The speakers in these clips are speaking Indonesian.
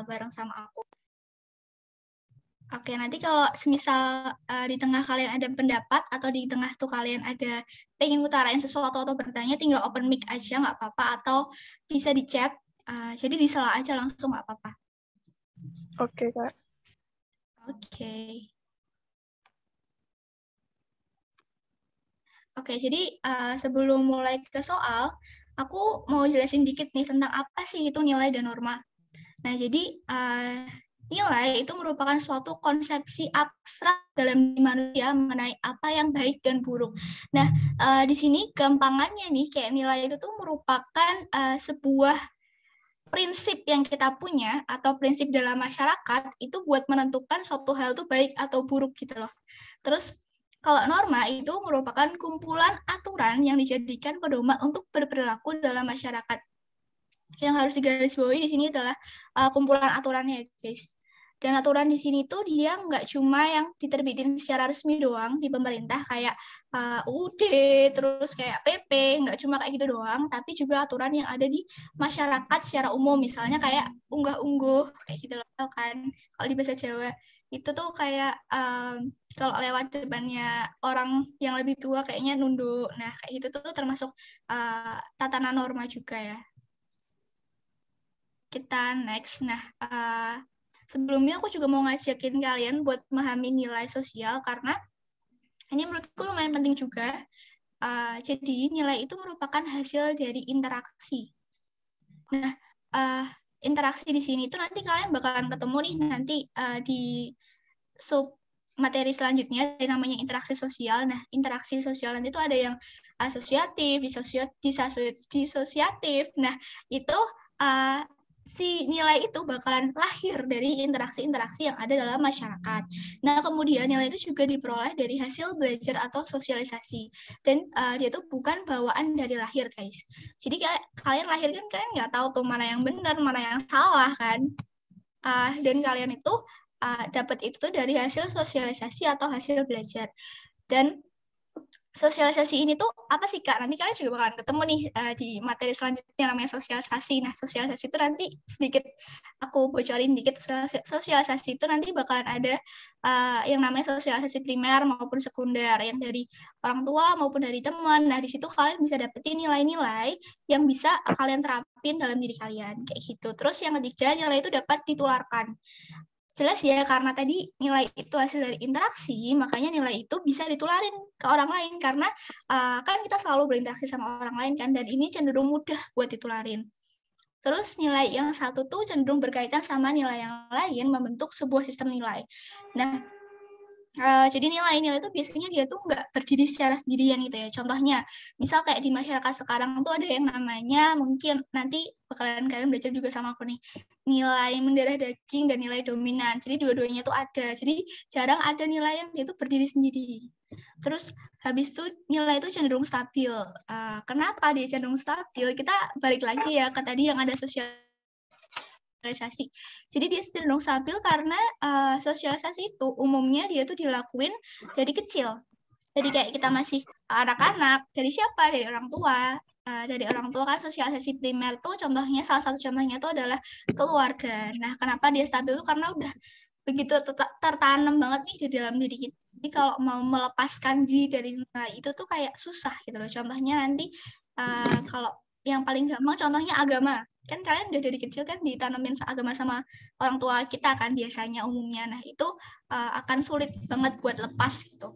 bareng sama aku. Oke, nanti kalau semisal di tengah kalian ada pendapat atau di tengah tuh kalian ada pengen utarain sesuatu atau bertanya, tinggal open mic aja nggak apa-apa, atau bisa di chat, jadi disela aja langsung nggak apa-apa. Oke, Kak. Oke. Oke, jadi sebelum mulai ke soal, aku mau jelasin dikit nih tentang apa sih itu nilai dan norma. Nah, jadi nilai itu merupakan suatu konsepsi abstrak dalam diri manusia mengenai apa yang baik dan buruk. Nah, di sini gampangannya nih, kayak nilai itu tuh merupakan sebuah prinsip yang kita punya atau prinsip dalam masyarakat itu buat menentukan suatu hal itu baik atau buruk gitu loh. Terus kalau norma itu merupakan kumpulan aturan yang dijadikan pedoman untuk berperilaku dalam masyarakat. Yang harus digarisbawahi di sini adalah kumpulan aturannya, guys. Dan aturan di sini tuh dia nggak cuma yang diterbitin secara resmi doang di pemerintah kayak UUD, terus kayak PP, nggak cuma kayak gitu doang, tapi juga aturan yang ada di masyarakat secara umum, misalnya kayak unggah-ungguh, kayak gitu loh kan. Kalau di bahasa Jawa, itu tuh kayak kalau lewat depannya orang yang lebih tua kayaknya nunduk. Nah, kayak gitu tuh termasuk tatanan norma juga ya. Kita next. Nah, sebelumnya aku juga mau ngajakin kalian buat memahami nilai sosial karena ini menurutku lumayan penting juga. Jadi nilai itu merupakan hasil dari interaksi. Nah, interaksi di sini itu nanti kalian bakalan ketemu nih nanti di sub materi selanjutnya yang namanya interaksi sosial. Nah, interaksi sosial nanti itu ada yang asosiatif, disosiatif. Nah, itu si nilai itu bakalan lahir dari interaksi-interaksi yang ada dalam masyarakat. Nah, kemudian nilai itu juga diperoleh dari hasil belajar atau sosialisasi. Dan dia tuh bukan bawaan dari lahir, guys. Jadi kalian lahir kan kalian nggak tahu tuh mana yang benar, mana yang salah kan. Dan kalian itu dapat itu tuh dari hasil sosialisasi atau hasil belajar. Dan sosialisasi ini tuh apa sih Kak? Nanti kalian juga bakalan ketemu nih di materi selanjutnya namanya sosialisasi. Nah, sosialisasi itu nanti sedikit aku bocorin dikit. Sosialisasi itu nanti bakalan ada yang namanya sosialisasi primer maupun sekunder, yang dari orang tua maupun dari teman. Nah, di situ kalian bisa dapetin nilai-nilai yang bisa kalian terapin dalam diri kalian kayak gitu. Terus yang ketiga, nilai itu dapat ditularkan. Jelas ya, karena tadi nilai itu hasil dari interaksi, makanya nilai itu bisa ditularin ke orang lain, karena kan kita selalu berinteraksi sama orang lain kan, dan ini cenderung mudah buat ditularin. Terus nilai yang satu tuh cenderung berkaitan sama nilai yang lain membentuk sebuah sistem nilai. Nah, jadi nilai-nilai itu biasanya dia tuh nggak berdiri secara sendirian gitu ya. Contohnya, misal kayak di masyarakat sekarang tuh ada yang namanya, mungkin nanti bakalan kalian belajar juga sama aku nih, nilai mendarah daging dan nilai dominan. Jadi dua-duanya tuh ada. Jadi jarang ada nilai yang dia tuh berdiri sendiri. Terus habis itu nilai itu cenderung stabil. Kenapa dia cenderung stabil? Kita balik lagi ya ke tadi yang ada sosialisasi. Jadi dia cenderung stabil karena sosialisasi itu umumnya dia tuh dilakuin dari kecil. Jadi kayak kita masih anak-anak, dari siapa? Dari orang tua. Dari orang tua kan sosialisasi primer tuh contohnya, salah satu contohnya tuh adalah keluarga. Nah, kenapa dia stabil tuh karena udah begitu tertanam banget nih di dalam diri kita. Jadi kalau mau melepaskan diri dari nilai itu tuh kayak susah gitu loh. Contohnya nanti kalau yang paling gampang contohnya agama. Kan kalian udah dari kecil kan ditanamin agama sama orang tua kita kan biasanya umumnya. Nah, itu akan sulit banget buat lepas gitu.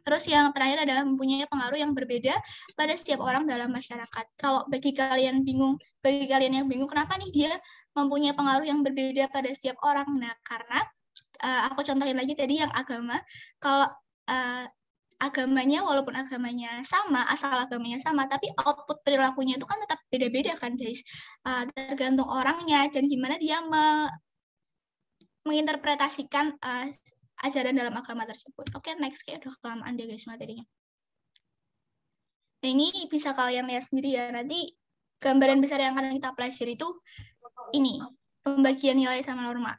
Terus yang terakhir adalah mempunyai pengaruh yang berbeda pada setiap orang dalam masyarakat. Kalau bagi kalian yang bingung kenapa nih dia mempunyai pengaruh yang berbeda pada setiap orang? Nah, karena aku contohin lagi tadi yang agama. Kalau agamanya, walaupun agamanya sama, asal agamanya sama, tapi output perilakunya itu kan tetap beda-beda kan, guys. Tergantung orangnya dan gimana dia menginterpretasikan ajaran dalam agama tersebut. Oke, next, kayak udah kelamaan deh guys materinya. Nah, ini bisa kalian lihat sendiri ya. Nanti gambaran besar yang akan kita pelajari itu ini, pembagian nilai sama norma.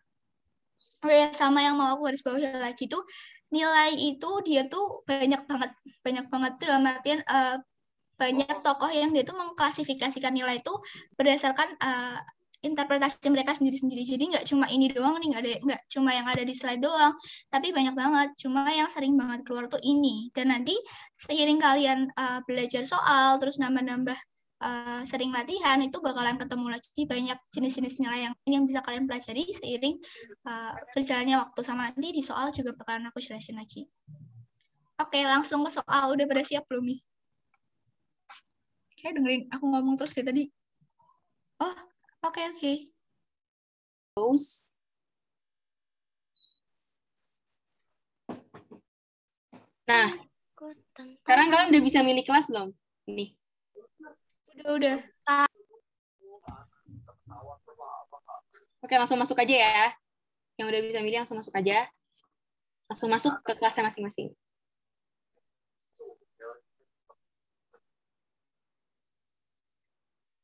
Oke, sama yang mau aku garis bawahi lagi tuh, nilai itu dia tuh banyak banget tuh dalam artian banyak tokoh yang dia tuh mengklasifikasikan nilai itu berdasarkan interpretasi mereka sendiri-sendiri. Jadi nggak cuma ini doang nih, nggak cuma yang ada di slide doang, tapi banyak banget. Cuma yang sering banget keluar tuh ini. Dan nanti seiring kalian belajar soal, terus nambah-nambah sering latihan, itu bakalan ketemu lagi banyak jenis-jenis nilai yang bisa kalian pelajari seiring berjalannya waktu, sama nanti di soal juga bakalan aku jelasin lagi. Oke, langsung ke soal. Udah pada siap belum nih? Kayak dengerin aku ngomong terus ya tadi. Oh, oke. Terus. Nah, sekarang kalian udah bisa milih kelas belum? Nih. Udah. Oke, langsung masuk aja ya. Yang udah bisa milih langsung masuk aja. Langsung masuk ke kelasnya masing-masing.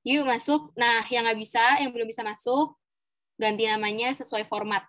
Yuk masuk. Nah, yang nggak bisa, yang belum bisa masuk, ganti namanya sesuai format.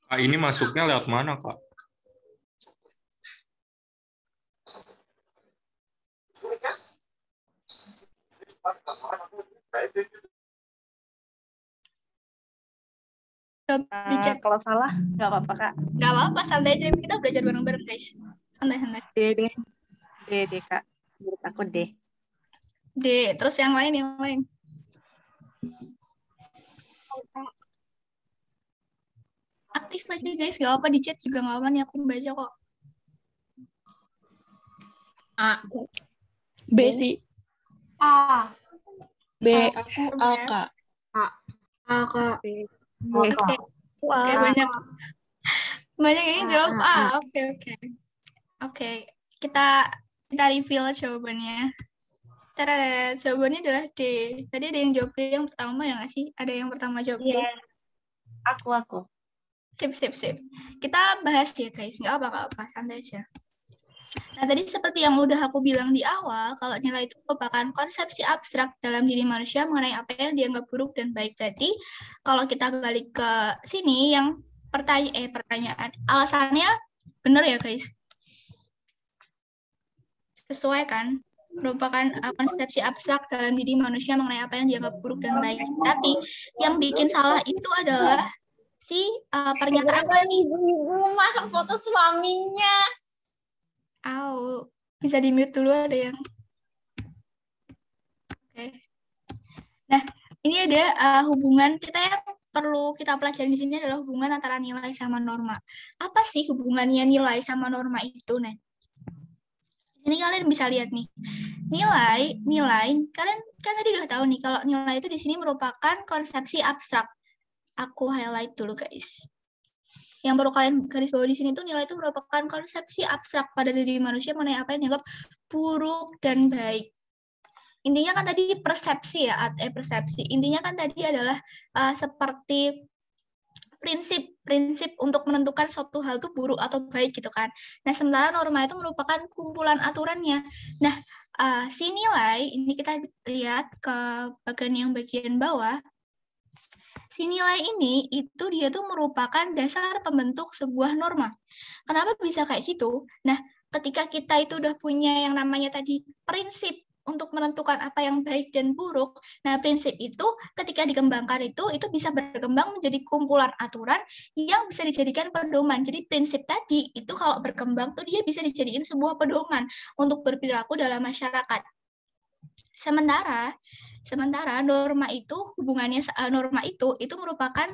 Kak, ini masuknya lewat mana, Kak? Kalau salah, nggak apa-apa, Kak. Nggak apa-apa, santai aja. Kita belajar bareng-bareng, guys. Santai. D, Kak. Menurut aku D. D, terus yang lain. Aktif aja, guys. Nggak apa-apa, di chat juga nggak apa-apa nih. Aku baca kok. A. B sih. A. B. Aku A, Kak. A, Kak. B. Oke, banyak yang jawab A. Oke. Kita reveal jawabannya. Tada, jawabannya adalah D. Tadi ada yang jawab D yang pertama ya nggak sih? Ada yang pertama jawab D. Aku. Sip. Kita bahas ya guys, nggak apa-apa, santai aja. Nah, tadi seperti yang udah aku bilang di awal, kalau nilai itu merupakan konsepsi abstrak dalam diri manusia mengenai apa yang dianggap buruk dan baik. Berarti kalau kita balik ke sini, yang pertanyaan, alasannya benar ya guys? Sesuai kan? Merupakan konsepsi abstrak dalam diri manusia mengenai apa yang dianggap buruk dan baik. Tapi yang bikin salah itu adalah si pernyataan tadi. Ibu masang foto suaminya. Bisa di mute dulu, ada yang. Oke. Nah, ini ada hubungan kita yang perlu kita pelajari di sini adalah hubungan antara nilai sama norma. Apa sih hubungannya nilai sama norma itu? Nah, ini kalian bisa lihat nih. Nilai, kalian kan tadi udah tahu nih kalau nilai itu di sini merupakan konsepsi abstrak. Aku highlight dulu, guys. Yang perlu kalian garis bawah di sini tuh nilai itu merupakan konsepsi abstrak pada diri manusia mengenai apa yang dianggap buruk dan baik. Intinya kan tadi persepsi ya, persepsi. Intinya kan tadi adalah seperti prinsip untuk menentukan suatu hal itu buruk atau baik gitu kan. Nah, sementara norma itu merupakan kumpulan aturannya. Nah, si nilai, ini kita lihat ke bagian bawah. Si nilai ini, itu dia tuh merupakan dasar pembentuk sebuah norma. Kenapa bisa kayak gitu? Nah, ketika kita itu udah punya yang namanya tadi prinsip untuk menentukan apa yang baik dan buruk, nah prinsip itu ketika dikembangkan itu bisa berkembang menjadi kumpulan aturan yang bisa dijadikan pedoman. Jadi prinsip tadi itu kalau berkembang tuh dia bisa dijadikan sebuah pedoman untuk berperilaku dalam masyarakat. Sementara norma itu merupakan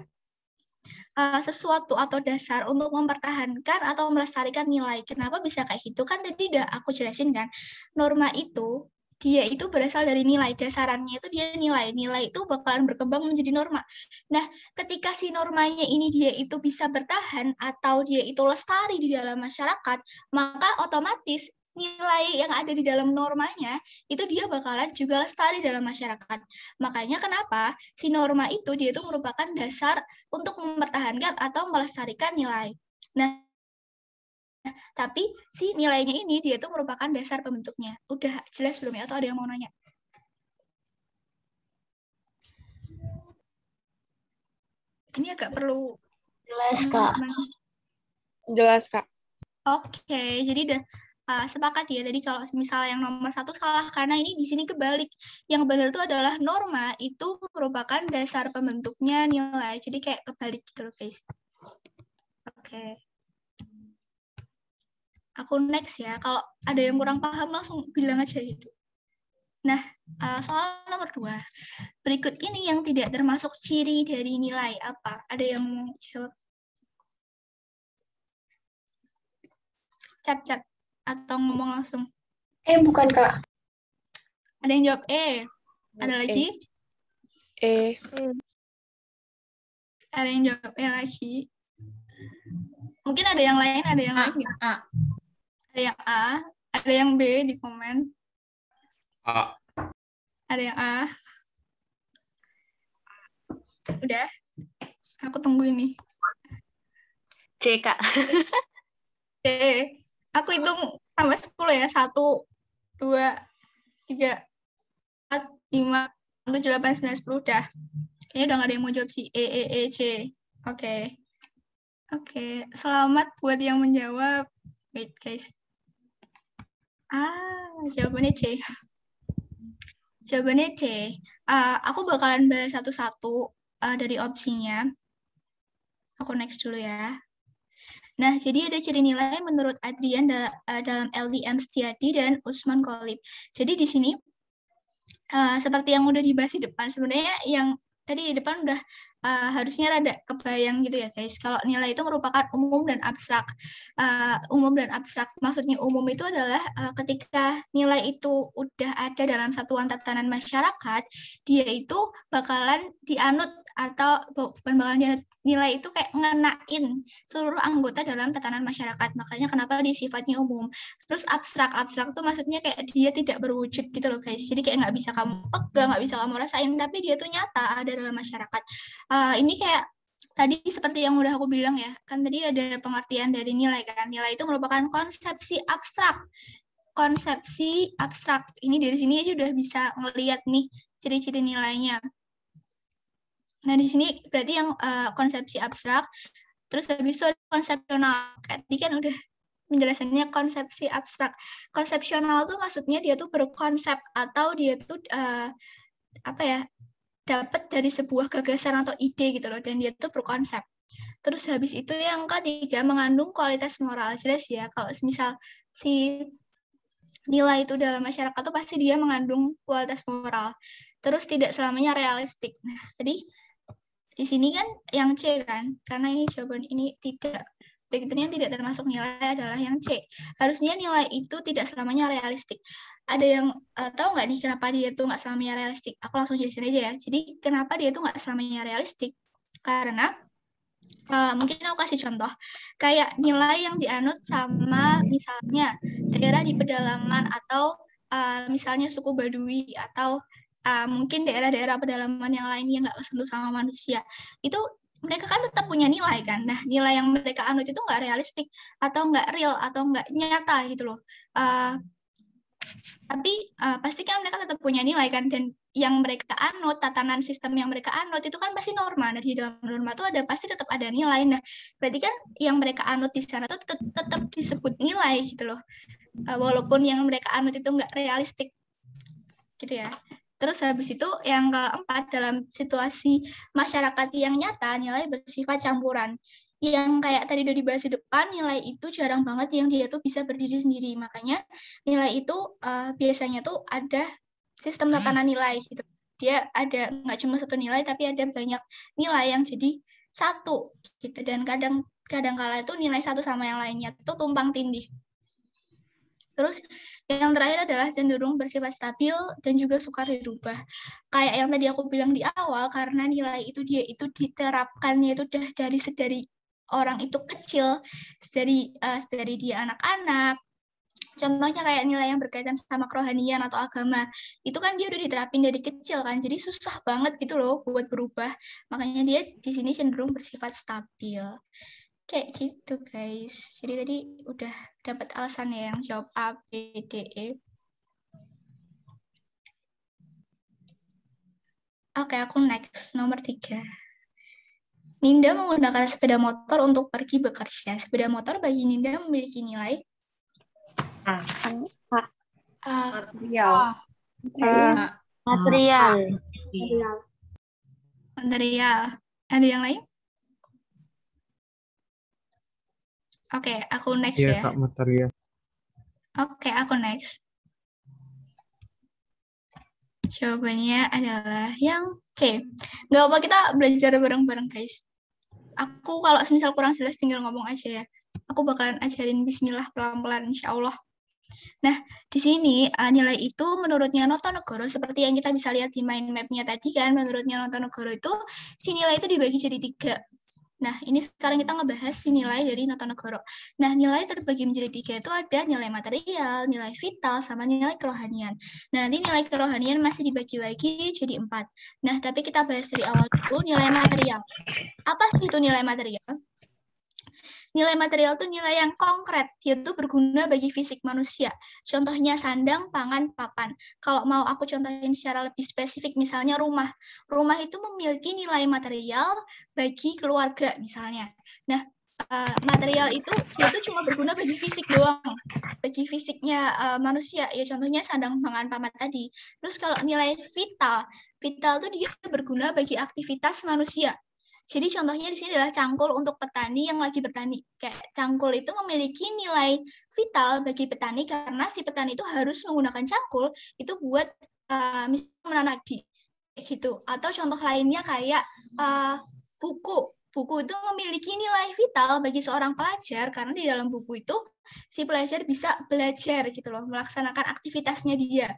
sesuatu atau dasar untuk mempertahankan atau melestarikan nilai. Kenapa bisa kayak gitu? Kan tadi udah aku jelasin kan. Norma itu dia itu berasal dari nilai, dasarannya itu dia nilai itu bakalan berkembang menjadi norma. Nah, ketika si normanya ini dia itu bisa bertahan atau dia itu lestari di dalam masyarakat, maka otomatis nilai yang ada di dalam normanya itu dia bakalan juga lestari dalam masyarakat. Makanya kenapa si norma itu dia itu merupakan dasar untuk mempertahankan atau melestarikan nilai. Nah, tapi si nilainya ini dia itu merupakan dasar pembentuknya. Udah jelas belum ya? Atau ada yang mau nanya? Ini agak perlu Jelas, Kak. Jelas, Kak. Oke, jadi udah sepakat ya. Jadi kalau misalnya yang nomor 1 salah karena ini di sini kebalik. Yang benar itu adalah norma itu merupakan dasar pembentuknya nilai. Jadi kayak kebalik gitu loh, guys. Oke. Aku next ya. Kalau ada yang kurang paham langsung bilang aja gitu. Nah, soal nomor 2. Berikut ini yang tidak termasuk ciri dari nilai apa? Ada yang mau jawab? Cat atau ngomong langsung? Bukan, Kak. Ada yang jawab E? Ada lagi? E. Ada yang jawab E lagi? Mungkin ada yang lain, ada yang lain nggak? A. Ada yang A, ada yang B di komen. A. Ada yang A. Udah? Aku tunggu ini. C, Kak. C. Aku hitung sampai 10 ya. 1, 2, 3, 4, 5, 7, 8, 9, 10. Udah. Kayaknya udah nggak ada yang mau jawab si E, C. Oke. Oke. Selamat buat yang menjawab. Wait, guys. Jawabannya C. Jawabannya C. Aku bakalan bahas satu-satu dari opsinya. Aku next dulu ya. Nah, jadi ada ciri nilai menurut Adrian dalam LDM Setiadi dan Usman Kolib. Jadi di sini, seperti yang udah dibahas di depan, sebenarnya yang tadi di depan udah harusnya rada kebayang gitu ya guys. Kalau nilai itu merupakan umum dan abstrak. Umum dan abstrak, maksudnya umum itu adalah ketika nilai itu udah ada dalam satuan tatanan masyarakat, dia itu bakalan dianut atau bukan bakalan dianut, nilai itu kayak ngenain seluruh anggota dalam tatanan masyarakat. Makanya kenapa dia sifatnya umum. Terus abstrak itu maksudnya kayak dia tidak berwujud gitu loh guys. Jadi kayak nggak bisa kamu pegang, nggak bisa kamu rasain, tapi dia tuh nyata ada dalam masyarakat. Ini kayak tadi seperti yang udah aku bilang ya, kan tadi ada pengertian dari nilai kan. Nilai itu merupakan konsepsi abstrak. Konsepsi abstrak. Ini dari sini aja udah bisa ngelihat nih ciri-ciri nilainya. Nah, di sini berarti yang konsepsi abstrak, terus habis itu ada konsepsional. Tadi kan udah penjelasannya konsepsi abstrak. Konsepsional tuh maksudnya dia tuh berkonsep atau dia tuh dapat dari sebuah gagasan atau ide gitu loh, dan dia tuh berkonsep. Terus habis itu yang ketiga mengandung kualitas moral. Jelas ya, kalau misal si nilai itu dalam masyarakat tuh pasti dia mengandung kualitas moral. Terus tidak selamanya realistik. Nah, tadi di sini kan yang C kan, karena ini jawaban ini tidak. Berikutnya yang tidak termasuk nilai adalah yang C. Harusnya nilai itu tidak selamanya realistik. Ada yang tahu nggak nih kenapa dia tuh nggak selamanya realistik? Aku langsung jelasin aja ya. Jadi kenapa dia tuh nggak selamanya realistik? Karena mungkin aku kasih contoh. Kayak nilai yang dianut sama misalnya daerah di pedalaman atau misalnya suku Baduy atau mungkin daerah-daerah pedalaman yang lain yang nggak kesentuh sama manusia, itu mereka kan tetap punya nilai kan. Nah, nilai yang mereka anut itu nggak realistik atau nggak real atau nggak nyata gitu loh. Tapi pasti kan mereka tetap punya nilai kan, dan yang mereka anut, tatanan sistem yang mereka anut itu kan pasti norma. Nah, di dalam norma itu pasti tetap ada nilai. Nah, berarti kan yang mereka anut di sana tuh tetap disebut nilai gitu loh. Walaupun yang mereka anut itu nggak realistik gitu ya. Terus habis itu yang keempat, dalam situasi masyarakat yang nyata, nilai bersifat campuran. Yang kayak tadi udah dibahas di depan, nilai itu jarang banget yang dia tuh bisa berdiri sendiri. Makanya nilai itu biasanya tuh ada sistem tatanan nilai gitu. Dia ada nggak cuma satu nilai, tapi ada banyak nilai yang jadi satu gitu. Dan kadang-kala itu nilai satu sama yang lainnya tuh tumpang tindih. Terus yang terakhir adalah cenderung bersifat stabil dan juga sukar dirubah. Kayak yang tadi aku bilang di awal, karena nilai itu dia itu diterapkannya itu udah dari orang itu kecil, dari dia anak-anak. Contohnya kayak nilai yang berkaitan sama kerohanian atau agama, itu kan dia udah diterapin dari kecil kan, jadi susah banget gitu loh buat berubah. Makanya dia di sini cenderung bersifat stabil. Kayak gitu guys. Jadi tadi udah dapat alasannya yang jawab A, B, D, E. Oke, aku next. Nomor 3. Ninda menggunakan sepeda motor untuk pergi bekerja. Sepeda motor bagi Ninda memiliki nilai Material. Material. material. Ada yang lain? Oke, aku next Iya, ya. Kak, material. Oke, aku next. Jawabannya adalah yang C. Nggak apa, kita belajar bareng-bareng, guys. Aku kalau semisal kurang jelas tinggal ngomong aja ya. Aku bakalan ajarin bismillah pelan-pelan, insya Allah. Nah, di sini nilai itu menurutnya Notonegoro, seperti yang kita bisa lihat di mind map-nya tadi kan, menurutnya Notonegoro itu, si nilai itu dibagi jadi 3. Nah, ini sekarang kita ngebahas si nilai dari Notonegoro. Nah, nilai terbagi menjadi 3 itu ada nilai material, nilai vital, sama nilai kerohanian. Nah, nanti nilai kerohanian masih dibagi lagi jadi 4. Nah, tapi kita bahas dari awal dulu nilai material. Apa sih itu nilai material? Nilai material itu nilai yang konkret, yaitu berguna bagi fisik manusia. Contohnya sandang, pangan, papan. Kalau mau aku contohin secara lebih spesifik, misalnya rumah. Rumah itu memiliki nilai material bagi keluarga, misalnya. Nah, material itu cuma berguna bagi fisik doang, bagi fisiknya manusia. Ya contohnya sandang, pangan, papan tadi. Terus kalau nilai vital, vital itu dia berguna bagi aktivitas manusia. Jadi contohnya di sini adalah cangkul untuk petani yang lagi bertani. Kayak cangkul itu memiliki nilai vital bagi petani karena si petani itu harus menggunakan cangkul itu buat misalnya menanam padi gitu. Atau contoh lainnya kayak buku. Buku itu memiliki nilai vital bagi seorang pelajar karena di dalam buku itu si pelajar bisa belajar gitu loh, melaksanakan aktivitasnya dia.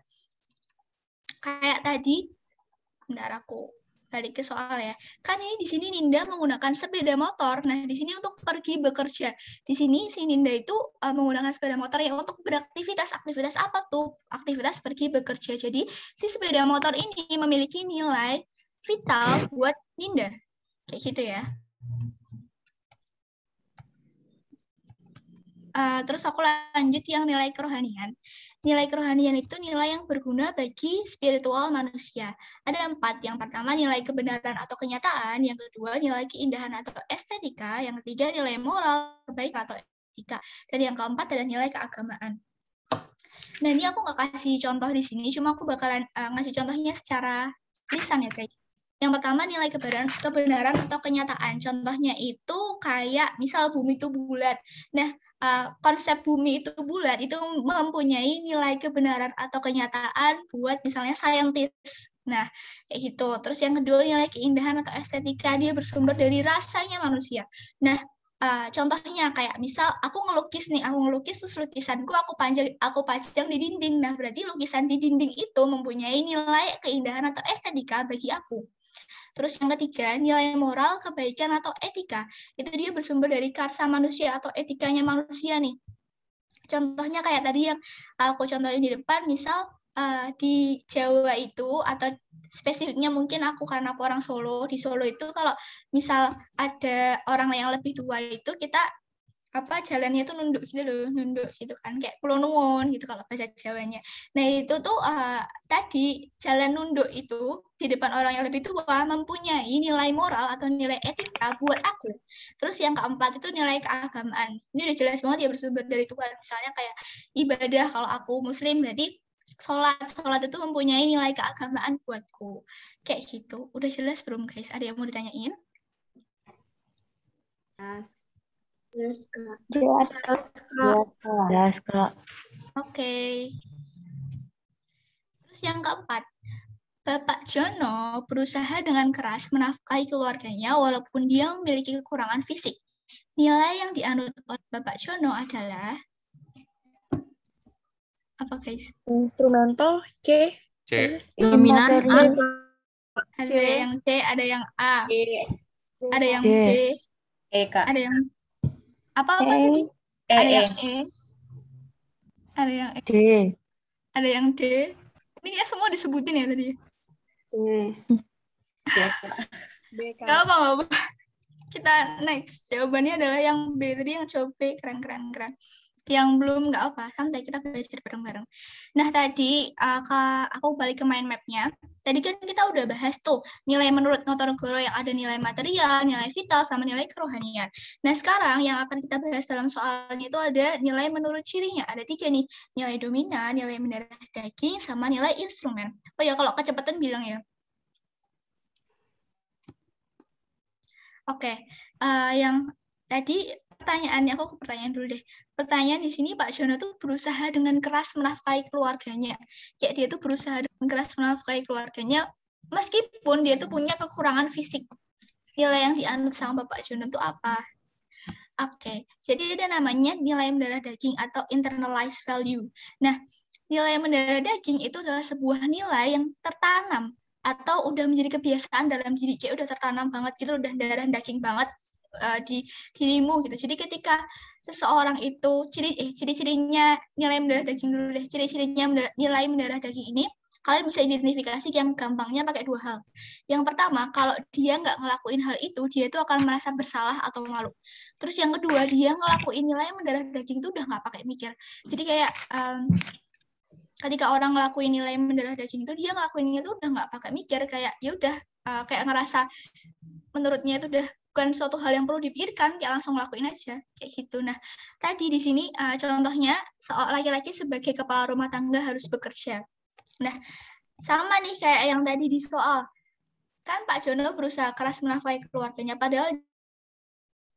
Kayak tadi, bentar aku balik ke soal ya. Kan ini di sini Ninda menggunakan sepeda motor. Nah, di sini untuk pergi bekerja. Di sini si Ninda itu menggunakan sepeda motor ya untuk beraktivitas. Aktivitas apa tuh? Aktivitas pergi bekerja. Jadi, si sepeda motor ini memiliki nilai vital buat Ninda. Kayak gitu ya. Terus aku lanjut yang nilai kerohanian. Nilai kerohanian itu nilai yang berguna bagi spiritual manusia. Ada 4. Yang pertama nilai kebenaran atau kenyataan. Yang kedua nilai keindahan atau estetika. Yang ketiga nilai moral, kebaikan atau etika. Dan yang keempat ada nilai keagamaan. Nah ini aku nggak kasih contoh di sini, cuma aku bakalan ngasih contohnya secara lisan ya guys. Yang pertama nilai kebenaran atau kenyataan. Contohnya itu kayak misal bumi itu bulat. Nah, konsep bumi itu bulat itu mempunyai nilai kebenaran atau kenyataan buat misalnya saintis. Nah, kayak gitu. Terus yang kedua nilai keindahan atau estetika, dia bersumber dari rasanya manusia. Nah, contohnya kayak misal aku ngelukis terus lukisanku aku pajang di dinding. Nah, berarti lukisan di dinding itu mempunyai nilai keindahan atau estetika bagi aku. Terus yang ketiga, nilai moral, kebaikan, atau etika. Itu dia bersumber dari karsa manusia atau etikanya manusia nih. Contohnya kayak tadi yang aku contohin di depan, misal di Jawa itu, atau spesifiknya mungkin karena aku orang Solo, di Solo itu kalau misal ada orang yang lebih tua itu, kita jalannya tuh nunduk gitu kan, kayak kulo nuwun gitu kalau bahasa Jawanya. Nah itu tuh tadi jalan nunduk itu di depan orang yang lebih tua mempunyai nilai moral atau nilai etika buat aku. Terus yang keempat itu nilai keagamaan. Ini udah jelas banget ya bersumber dari Tuhan. Misalnya kayak ibadah, kalau aku Muslim berarti sholat itu mempunyai nilai keagamaan buatku. Kayak gitu. Udah jelas belum guys? Ada yang mau ditanyain? Jelas, Kak. Oke. Terus yang keempat, Bapak Jono berusaha dengan keras menafkahi keluarganya walaupun dia memiliki kekurangan fisik. Nilai yang dianut oleh Bapak Jono adalah apa guys? Instrumental C. C. Dominan A. Ada yang C, ada yang A, ada yang C. B, E, Kak. ada yang apa E. tadi? E, Ada E. yang E. Ada yang D. ada yang D. Ini kayak semua disebutin ya tadi. Ya. Gak apa-apa. Kita next. Jawabannya adalah yang B tadi, yang coba B. Keren. Yang belum nggak apa, santai, kita belajar bareng-bareng. Nah tadi aku balik ke mind map-nya. Tadi kan kita udah bahas tuh nilai menurut Notonegoro yang ada nilai material, nilai vital, sama nilai kerohanian. Nah sekarang yang akan kita bahas dalam soalnya itu ada nilai menurut cirinya. Ada 3 nih, nilai dominan, nilai mendarah daging, sama nilai instrumen. Oh ya, kalau kecepatan bilang ya. Oke, yang tadi pertanyaannya, aku ke pertanyaan dulu deh. Pertanyaan di sini, Pak Jono tuh berusaha dengan keras menafkahi keluarganya. Kayak dia tuh berusaha dengan keras menafkahi keluarganya, meskipun dia tuh punya kekurangan fisik. Nilai yang dianut sama Bapak Jono tuh apa? Oke, jadi ada namanya nilai mendarah daging atau internalized value. Nah, nilai mendarah daging itu adalah sebuah nilai yang tertanam atau udah menjadi kebiasaan dalam diri, kayak udah tertanam banget gitu, udah darah daging banget di dirimu gitu. Jadi ketika seseorang itu ciri-cirinya nilai mendarah daging dulu deh, ciri-cirinya nilai mendarah daging ini kalian bisa identifikasi yang gampangnya pakai 2 hal. Yang pertama, kalau dia nggak ngelakuin hal itu, dia tuh akan merasa bersalah atau malu. Terus yang kedua, dia ngelakuin nilai mendarah daging itu udah nggak pakai mikir. Jadi kayak ketika orang ngelakuin nilai mendarah daging itu, dia ngelakuinnya tuh udah nggak pakai mikir, kayak ya udah kayak ngerasa menurutnya itu udah bukan suatu hal yang perlu dipikirkan, kayak langsung ngelakuin aja kayak gitu. Nah tadi di sini contohnya seorang laki-laki sebagai kepala rumah tangga harus bekerja. Nah sama nih kayak yang tadi di soal, kan Pak Jono berusaha keras menafkahi keluarganya, padahal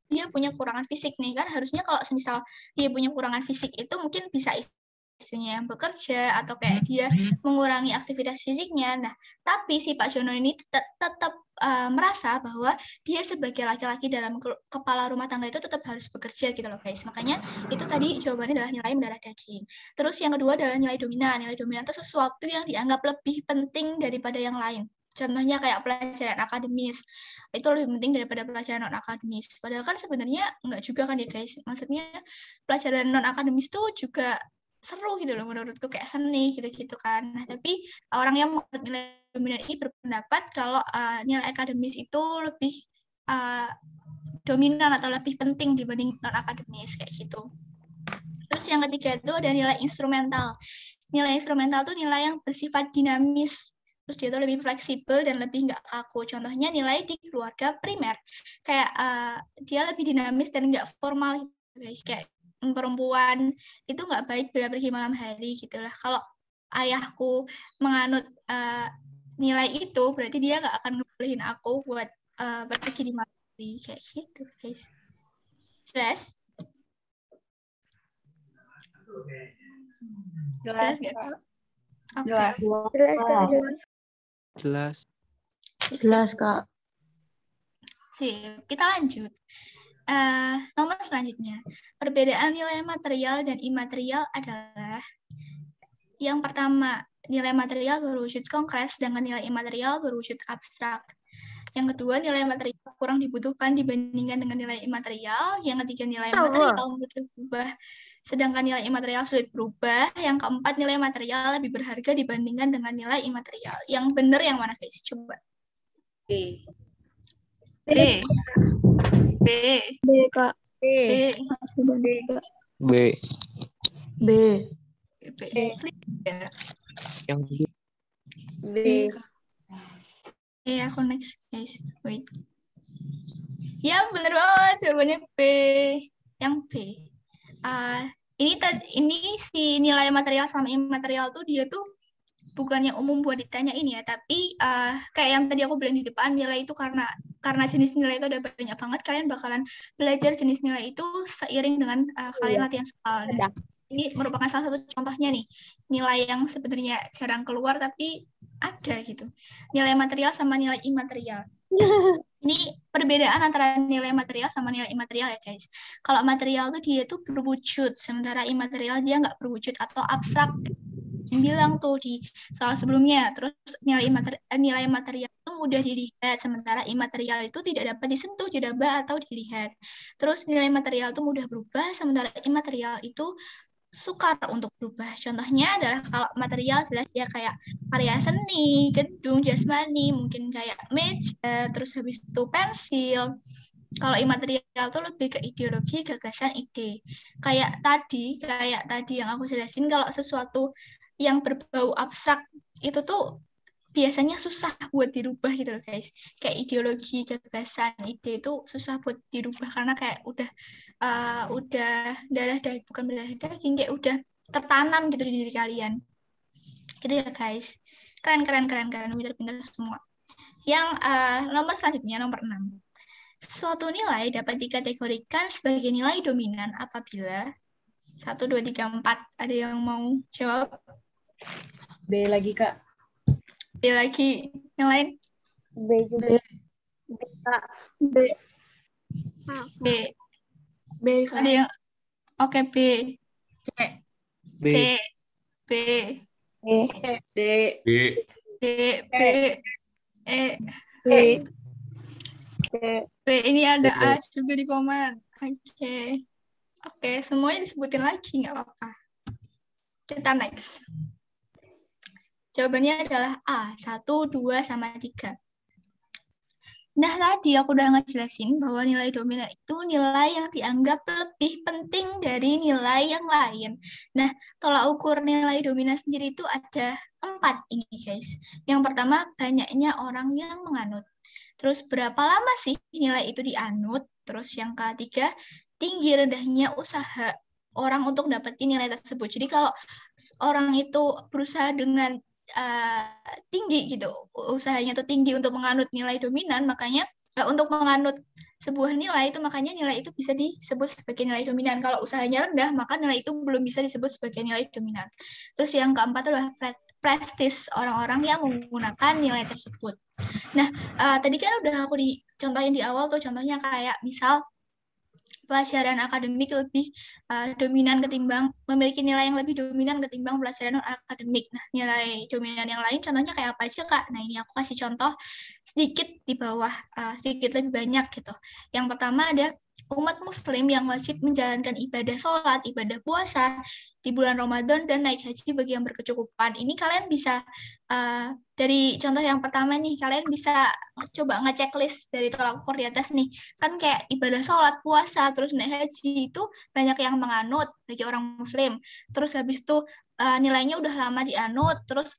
dia punya kurangan fisik nih, kan harusnya kalau semisal dia punya kurangan fisik itu mungkin bisa istrinya yang bekerja atau kayak dia mengurangi aktivitas fisiknya. Nah, tapi si Pak Jono ini tetap merasa bahwa dia sebagai laki-laki dalam kepala rumah tangga itu tetap harus bekerja gitu loh guys. Makanya itu tadi jawabannya adalah nilai mendarah daging. Terus yang kedua adalah nilai dominan. Nilai dominan itu sesuatu yang dianggap lebih penting daripada yang lain. Contohnya kayak pelajaran akademis, itu lebih penting daripada pelajaran non-akademis. Padahal kan sebenarnya enggak juga kan ya guys. Maksudnya pelajaran non-akademis itu juga seru gitu loh menurutku, kayak seni gitu-gitu kan. Nah, tapi orang yang menurut nilai dominan ini berpendapat kalau nilai akademis itu lebih dominan atau lebih penting dibanding non-akademis kayak gitu. Terus yang ketiga itu ada nilai instrumental. Nilai instrumental itu nilai yang bersifat dinamis. Terus dia tuh lebih fleksibel dan lebih nggak kaku. Contohnya nilai di keluarga primer. Kayak dia lebih dinamis dan nggak formal gitu guys. Kayak perempuan itu nggak baik bila pergi malam hari gitulah. Kalau ayahku menganut nilai itu, berarti dia nggak akan ngebolehin aku buat pergi di malam hari kayak gitu guys. Jelas? Jelas nggak? Oke. Jelas, Kak. Sip, kita lanjut. Nomor selanjutnya, perbedaan nilai material dan imaterial adalah yang pertama, nilai material berwujud konkret, sedangkan nilai imaterial berwujud abstrak. Yang kedua, nilai material kurang dibutuhkan dibandingkan dengan nilai imaterial. Yang ketiga, nilai material mudah berubah, sedangkan nilai imaterial sulit berubah. Yang keempat, nilai material lebih berharga dibandingkan dengan nilai imaterial. Yang benar yang mana guys? Coba. B. B. B. B, Kak. B. B. B. B. Ya. Yang B. Aku next guys. Wait. Ya bener banget jawabannya B. Yang B. Ini si nilai material sama imaterial tuh dia tuh bukannya umum buat ditanya ini ya, tapi kayak yang tadi aku bilang di depan, nilai itu karena jenis nilai itu ada banyak banget, kalian bakalan belajar jenis nilai itu seiring dengan kalian latihan soal. Nah, ini merupakan salah satu contohnya nih, nilai yang sebenarnya jarang keluar tapi ada gitu. Nilai material sama nilai imaterial. Ini perbedaan antara nilai material sama nilai imaterial ya guys. Kalau material tuh dia tuh berwujud, sementara imaterial dia nggak berwujud atau abstrak. Bilang tuh di soal sebelumnya. Terus nilai material itu mudah dilihat, sementara imaterial itu tidak dapat disentuh, diraba atau dilihat. Terus nilai material itu mudah berubah, sementara imaterial itu sukar untuk berubah. Contohnya adalah kalau material jelas ya kayak karya seni, gedung, jasmani, mungkin kayak meja, terus habis itu pensil. Kalau imaterial tuh lebih ke ideologi, gagasan, ide. Kayak tadi yang aku jelasin, kalau sesuatu yang berbau abstrak itu tuh biasanya susah buat dirubah gitu loh guys. Kayak ideologi, gagasan, ide itu susah buat dirubah karena kayak udah darah daging, bukan darah daging, kayak udah tertanam gitu di diri kalian. Gitu ya guys. Keren, pintar-pintar semua. Yang nomor selanjutnya, nomor 6. Suatu nilai dapat dikategorikan sebagai nilai dominan apabila 1, 2, 3, 4. Ada yang mau jawab? B lagi, Kak. B lagi. Yang lain? B juga. B, Kak. B. B. B, Kak. Ada yang? Oke, B. C. B. C. B. D. D. B. D. B. E. B. B. Ini ada A juga di komen. Oke. Oke, semuanya disebutin lagi, nggak apa-apa. Kita next. Jawabannya adalah A, 1, 2, sama 3. Nah, tadi aku udah ngejelasin bahwa nilai dominan itu nilai yang dianggap lebih penting dari nilai yang lain. Nah, tolak ukur nilai dominan sendiri itu ada 4 ini, guys. Yang pertama, banyaknya orang yang menganut. Terus, berapa lama sih nilai itu dianut? Terus, yang ketiga, tinggi rendahnya usaha orang untuk dapetin nilai tersebut. Jadi, kalau orang itu berusaha dengan tinggi gitu, usahanya tuh tinggi untuk menganut nilai dominan, makanya untuk menganut sebuah nilai itu, makanya nilai itu bisa disebut sebagai nilai dominan. Kalau usahanya rendah, maka nilai itu belum bisa disebut sebagai nilai dominan. Terus yang keempat adalah prestis orang-orang yang menggunakan nilai tersebut. Nah, tadi kan udah aku dicontohin di awal tuh, contohnya kayak misal pelajaran akademik lebih dominan ketimbang, memiliki nilai yang lebih dominan ketimbang pelajaran akademik. Nah, nilai dominan yang lain contohnya kayak apa aja, Kak? Nah, ini aku kasih contoh sedikit di bawah, sedikit lebih banyak gitu. Yang pertama ada umat muslim yang wajib menjalankan ibadah sholat, ibadah puasa di bulan Ramadan, dan naik haji bagi yang berkecukupan. Ini kalian bisa, dari contoh yang pertama nih, kalian bisa coba ngechecklist dari tolak ukur di atas nih. Kan kayak ibadah sholat, puasa, terus naik haji itu banyak yang menganut bagi orang muslim. Terus habis itu nilainya udah lama dianut, terus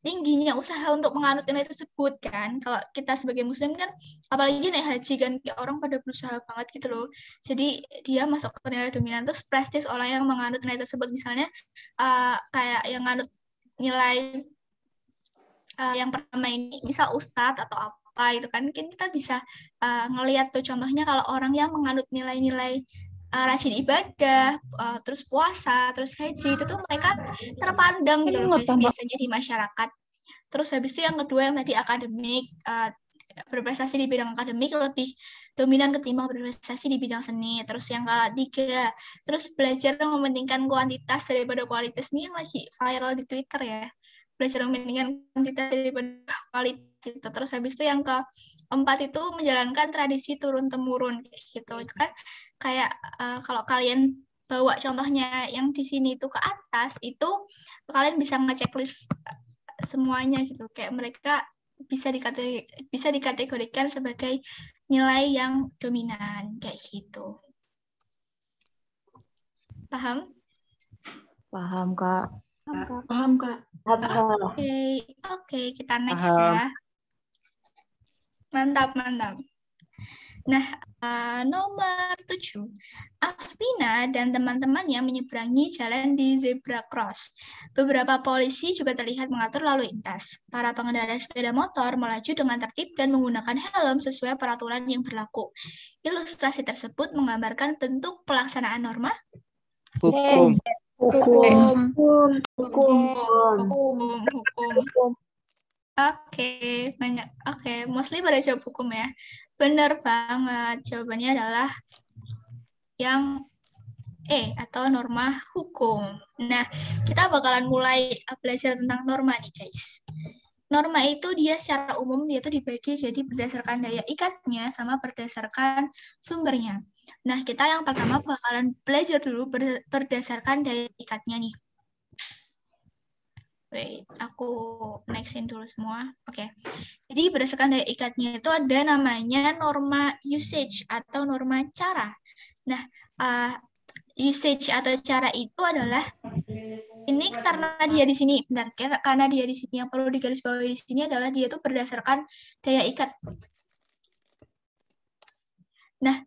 tingginya usaha untuk menganut nilai tersebut kan. Kalau kita sebagai muslim kan, apalagi naik haji kan, kayak orang pada berusaha banget gitu loh. Jadi dia masuk ke nilai dominan. Terus prestis orang yang menganut nilai tersebut, misalnya kayak yang menganut nilai yang pertama ini, misal ustadz atau apa itu kan, mungkin kita bisa ngelihat tuh contohnya kalau orang yang menganut nilai-nilai rajin ibadah, terus puasa, terus haji, itu tuh mereka terpandang gitu loh guys, biasanya di masyarakat. Terus habis itu yang kedua yang tadi akademik, berprestasi di bidang akademik lebih dominan ketimbang berprestasi di bidang seni. Terus yang ketiga, terus belajar mementingkan kuantitas daripada kualitas, ini yang lagi viral di Twitter ya. Belajar mementingkan kuantitas daripada kualitas itu. Terus habis itu yang keempat itu menjalankan tradisi turun-temurun gitu. Itu kan kayak kalau kalian bawa contohnya yang di sini itu ke atas, itu kalian bisa ngechecklist semuanya gitu. Kayak mereka bisa dikategorikan sebagai nilai yang dominan kayak gitu. Paham? Paham, Kak. Paham, Kak. Oke, kita next ya. Mantap. Nah, nomor 7. Afina dan teman-temannya menyeberangi jalan di zebra cross. Beberapa polisi juga terlihat mengatur lalu lintas. Para pengendara sepeda motor melaju dengan tertib dan menggunakan helm sesuai peraturan yang berlaku. Ilustrasi tersebut menggambarkan bentuk pelaksanaan norma Hukum. Oke, banyak. Oke, mostly pada jawab hukum ya. Benar banget. Jawabannya adalah yang E atau norma hukum. Nah, kita bakalan mulai belajar tentang norma nih, guys. norma itu dia secara umum dia tuh dibagi jadi berdasarkan daya ikatnya sama berdasarkan sumbernya. Nah, kita yang pertama bakalan belajar dulu berdasarkan daya ikatnya nih. Wait, aku nextin dulu semua. Oke. Jadi berdasarkan daya ikatnya itu ada namanya norma usage atau norma cara. Nah, usage atau cara itu adalah ini karena dia di sini, benar, karena dia di sini yang perlu digarisbawahi di sini adalah dia itu berdasarkan daya ikat. Nah,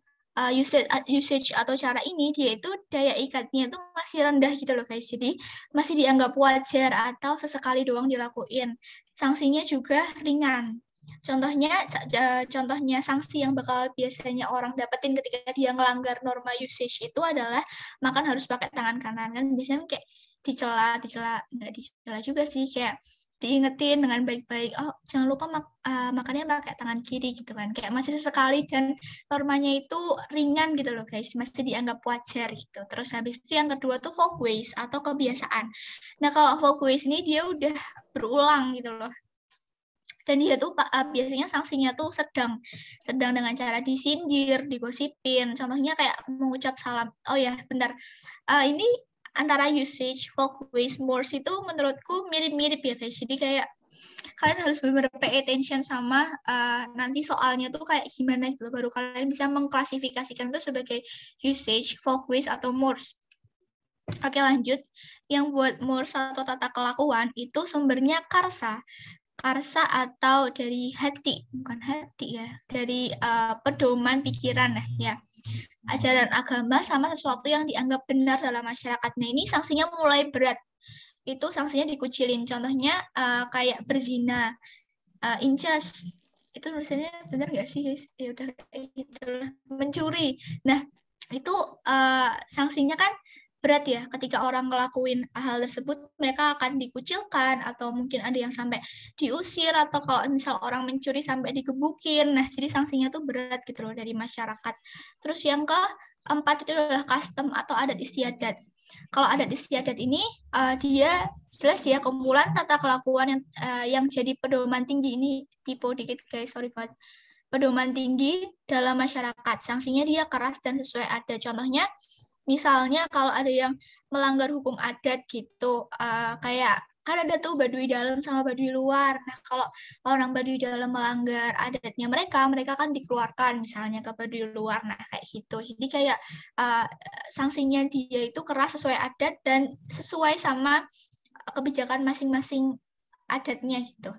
usage atau cara ini dia itu daya ikatnya itu masih rendah gitu loh guys. Jadi masih dianggap wajar atau sesekali doang dilakuin. Sanksinya juga ringan. Contohnya sanksi yang bakal biasanya orang dapetin ketika dia ngelanggar norma usage itu adalah makan harus pakai tangan kanan. Kan biasanya kayak dicela, nggak dicela juga sih, kayak diingetin dengan baik-baik, oh jangan lupa makannya pakai tangan kiri gitu kan, kayak masih sesekali dan normanya itu ringan gitu loh guys, masih dianggap wajar gitu. Terus habis itu yang kedua tuh folkways atau kebiasaan. Nah kalau folkways ini dia udah berulang gitu loh, dan dia tuh biasanya sanksinya tuh sedang dengan cara disindir, digosipin. Contohnya kayak mengucap salam. Oh ya, bentar. Ini antara usage, folkways, Morse itu menurutku mirip-mirip ya guys. Jadi kayak kalian harus benar-benar pay attention sama nanti soalnya tuh kayak gimana gitu. Baru kalian bisa mengklasifikasikan itu sebagai usage, folkways, atau Morse. Oke lanjut. Yang buat Morse atau tata kelakuan itu sumbernya Karsa. Karsa atau dari hati, bukan hati ya, dari pedoman pikiran ya. Ajaran agama sama sesuatu yang dianggap benar dalam masyarakat. Nah ini sanksinya mulai berat. Itu sanksinya dikucilin. Contohnya kayak berzina, incest. Itu tulisannya benar nggak sih guys? Ya udah kayak gitu. Mencuri. Nah itu sanksinya kan berat ya, ketika orang ngelakuin hal tersebut mereka akan dikucilkan atau mungkin ada yang sampai diusir, atau kalau misal orang mencuri sampai digebukin. Nah jadi sanksinya tuh berat gitu loh dari masyarakat. Terus yang keempat itu adalah custom atau adat istiadat. Kalau adat istiadat ini dia jelas ya kumpulan tata kelakuan yang jadi pedoman tinggi. Ini typo dikit guys, sorry banget. Pedoman tinggi dalam masyarakat. Sanksinya dia keras dan sesuai adat. Contohnya misalnya kalau ada yang melanggar hukum adat gitu, kayak kan ada tuh Baduy dalam sama Baduy luar. Nah kalau orang Baduy dalam melanggar adatnya mereka kan dikeluarkan misalnya ke Baduy luar. Nah kayak gitu. Jadi kayak sanksinya dia itu keras sesuai adat dan sesuai sama kebijakan masing-masing adatnya gitu.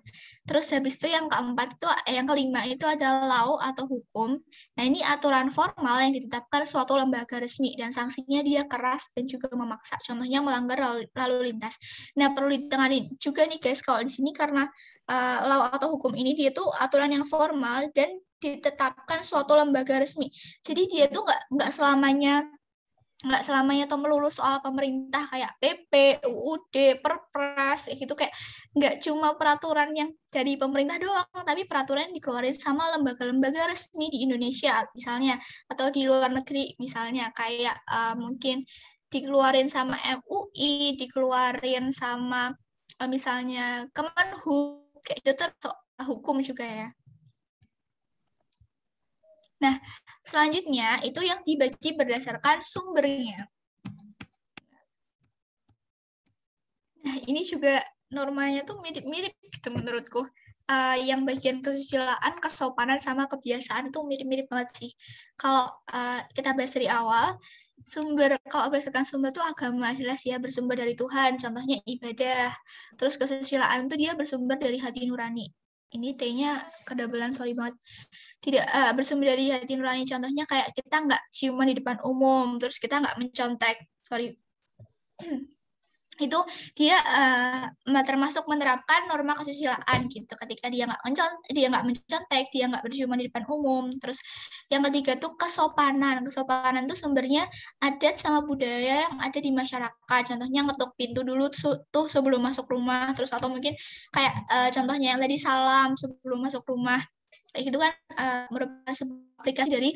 Terus habis itu yang keempat itu, yang kelima itu ada law atau hukum. Nah ini aturan formal yang ditetapkan suatu lembaga resmi dan sanksinya dia keras dan juga memaksa. Contohnya melanggar lalu lintas. Nah perlu ditengahin juga nih guys, kalau di sini karena law atau hukum ini dia tuh aturan yang formal dan ditetapkan suatu lembaga resmi. Jadi dia tuh nggak selamanya tuh melulu soal pemerintah kayak PP, UUD, Perpres gitu, kayak nggak cuma peraturan yang dari pemerintah doang, tapi peraturan yang dikeluarin sama lembaga-lembaga resmi di Indonesia misalnya, atau di luar negeri misalnya, kayak mungkin dikeluarin sama MUI, dikeluarin sama misalnya Kemenhub, kayak itu termasuk hukum juga ya. Nah, selanjutnya itu yang dibagi berdasarkan sumbernya. Nah, ini juga normanya tuh mirip-mirip gitu menurutku. Yang bagian kesusilaan, kesopanan, sama kebiasaan itu mirip-mirip banget sih. Kalau kita bahas dari awal, kalau berdasarkan sumber tuh agama jelas ya, bersumber dari Tuhan, contohnya ibadah. Terus kesusilaan tuh dia bersumber dari hati nurani. Ini T-nya kedabelan, sorry banget. Tidak bersumber dari hati nurani, contohnya kayak kita nggak ciuman di depan umum, terus kita nggak mencontek, sorry. Itu dia termasuk menerapkan norma kesusilaan gitu, ketika dia nggak mencontek, dia nggak berciuman di depan umum. Terus yang ketiga tuh kesopanan tuh sumbernya adat sama budaya yang ada di masyarakat, contohnya ngetuk pintu dulu tuh sebelum masuk rumah, terus atau mungkin kayak contohnya yang tadi salam sebelum masuk rumah, kayak gitu kan merupakan sebuah aplikasi dari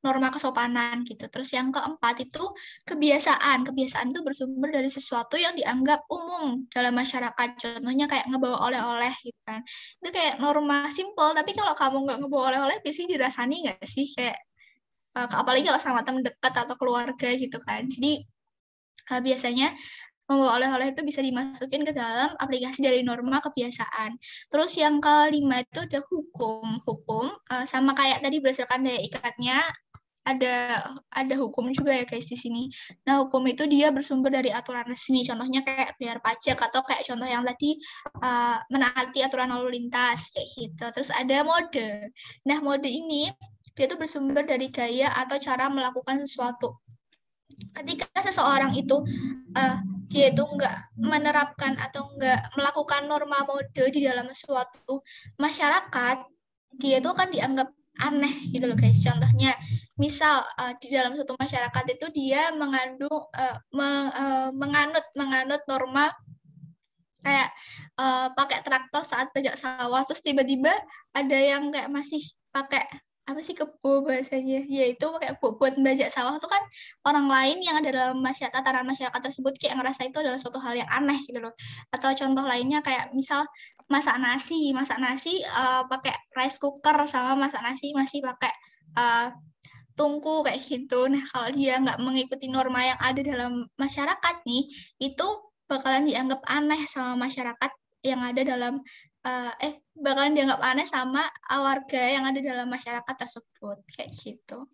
norma kesopanan gitu. Terus yang keempat itu kebiasaan. Kebiasaan itu bersumber dari sesuatu yang dianggap umum dalam masyarakat. Contohnya kayak ngebawa oleh-oleh gitu kan. Itu kayak norma simple, tapi kalau kamu nggak ngebawa oleh-oleh, biasanya dirasani nggak sih? Kayak apalagi kalau sama teman dekat atau keluarga gitu kan. Jadi biasanya membawa oleh-oleh itu bisa dimasukin ke dalam aplikasi dari norma kebiasaan. Terus yang kelima itu ada hukum. Hukum sama kayak tadi berdasarkan daya ikatnya ada hukum juga ya guys di sini. Nah, hukum itu dia bersumber dari aturan resmi. Contohnya kayak bayar pajak atau kayak contoh yang tadi menaati aturan lalu lintas kayak gitu. Terus ada mode. Nah, mode ini dia itu bersumber dari gaya atau cara melakukan sesuatu. Ketika seseorang itu dia itu nggak menerapkan atau nggak melakukan norma mode di dalam suatu masyarakat, dia itu akan dianggap aneh gitu loh guys. Contohnya, misal di dalam suatu masyarakat itu dia menganut norma kayak pakai traktor saat bajak sawah, terus tiba-tiba ada yang kayak masih pakai apa sih kebo bahasanya, yaitu kayak buat bajak sawah tuh kan orang lain yang ada dalam tataran masyarakat tersebut kayak ngerasa itu adalah suatu hal yang aneh gitu loh. Atau contoh lainnya kayak misal masak nasi pakai rice cooker sama masak nasi masih pakai tungku kayak gitu. Nah, kalau dia nggak mengikuti norma yang ada dalam masyarakat nih, itu bakalan dianggap aneh sama masyarakat yang ada dalam bakalan dianggap aneh sama warga yang ada dalam masyarakat tersebut kayak gitu.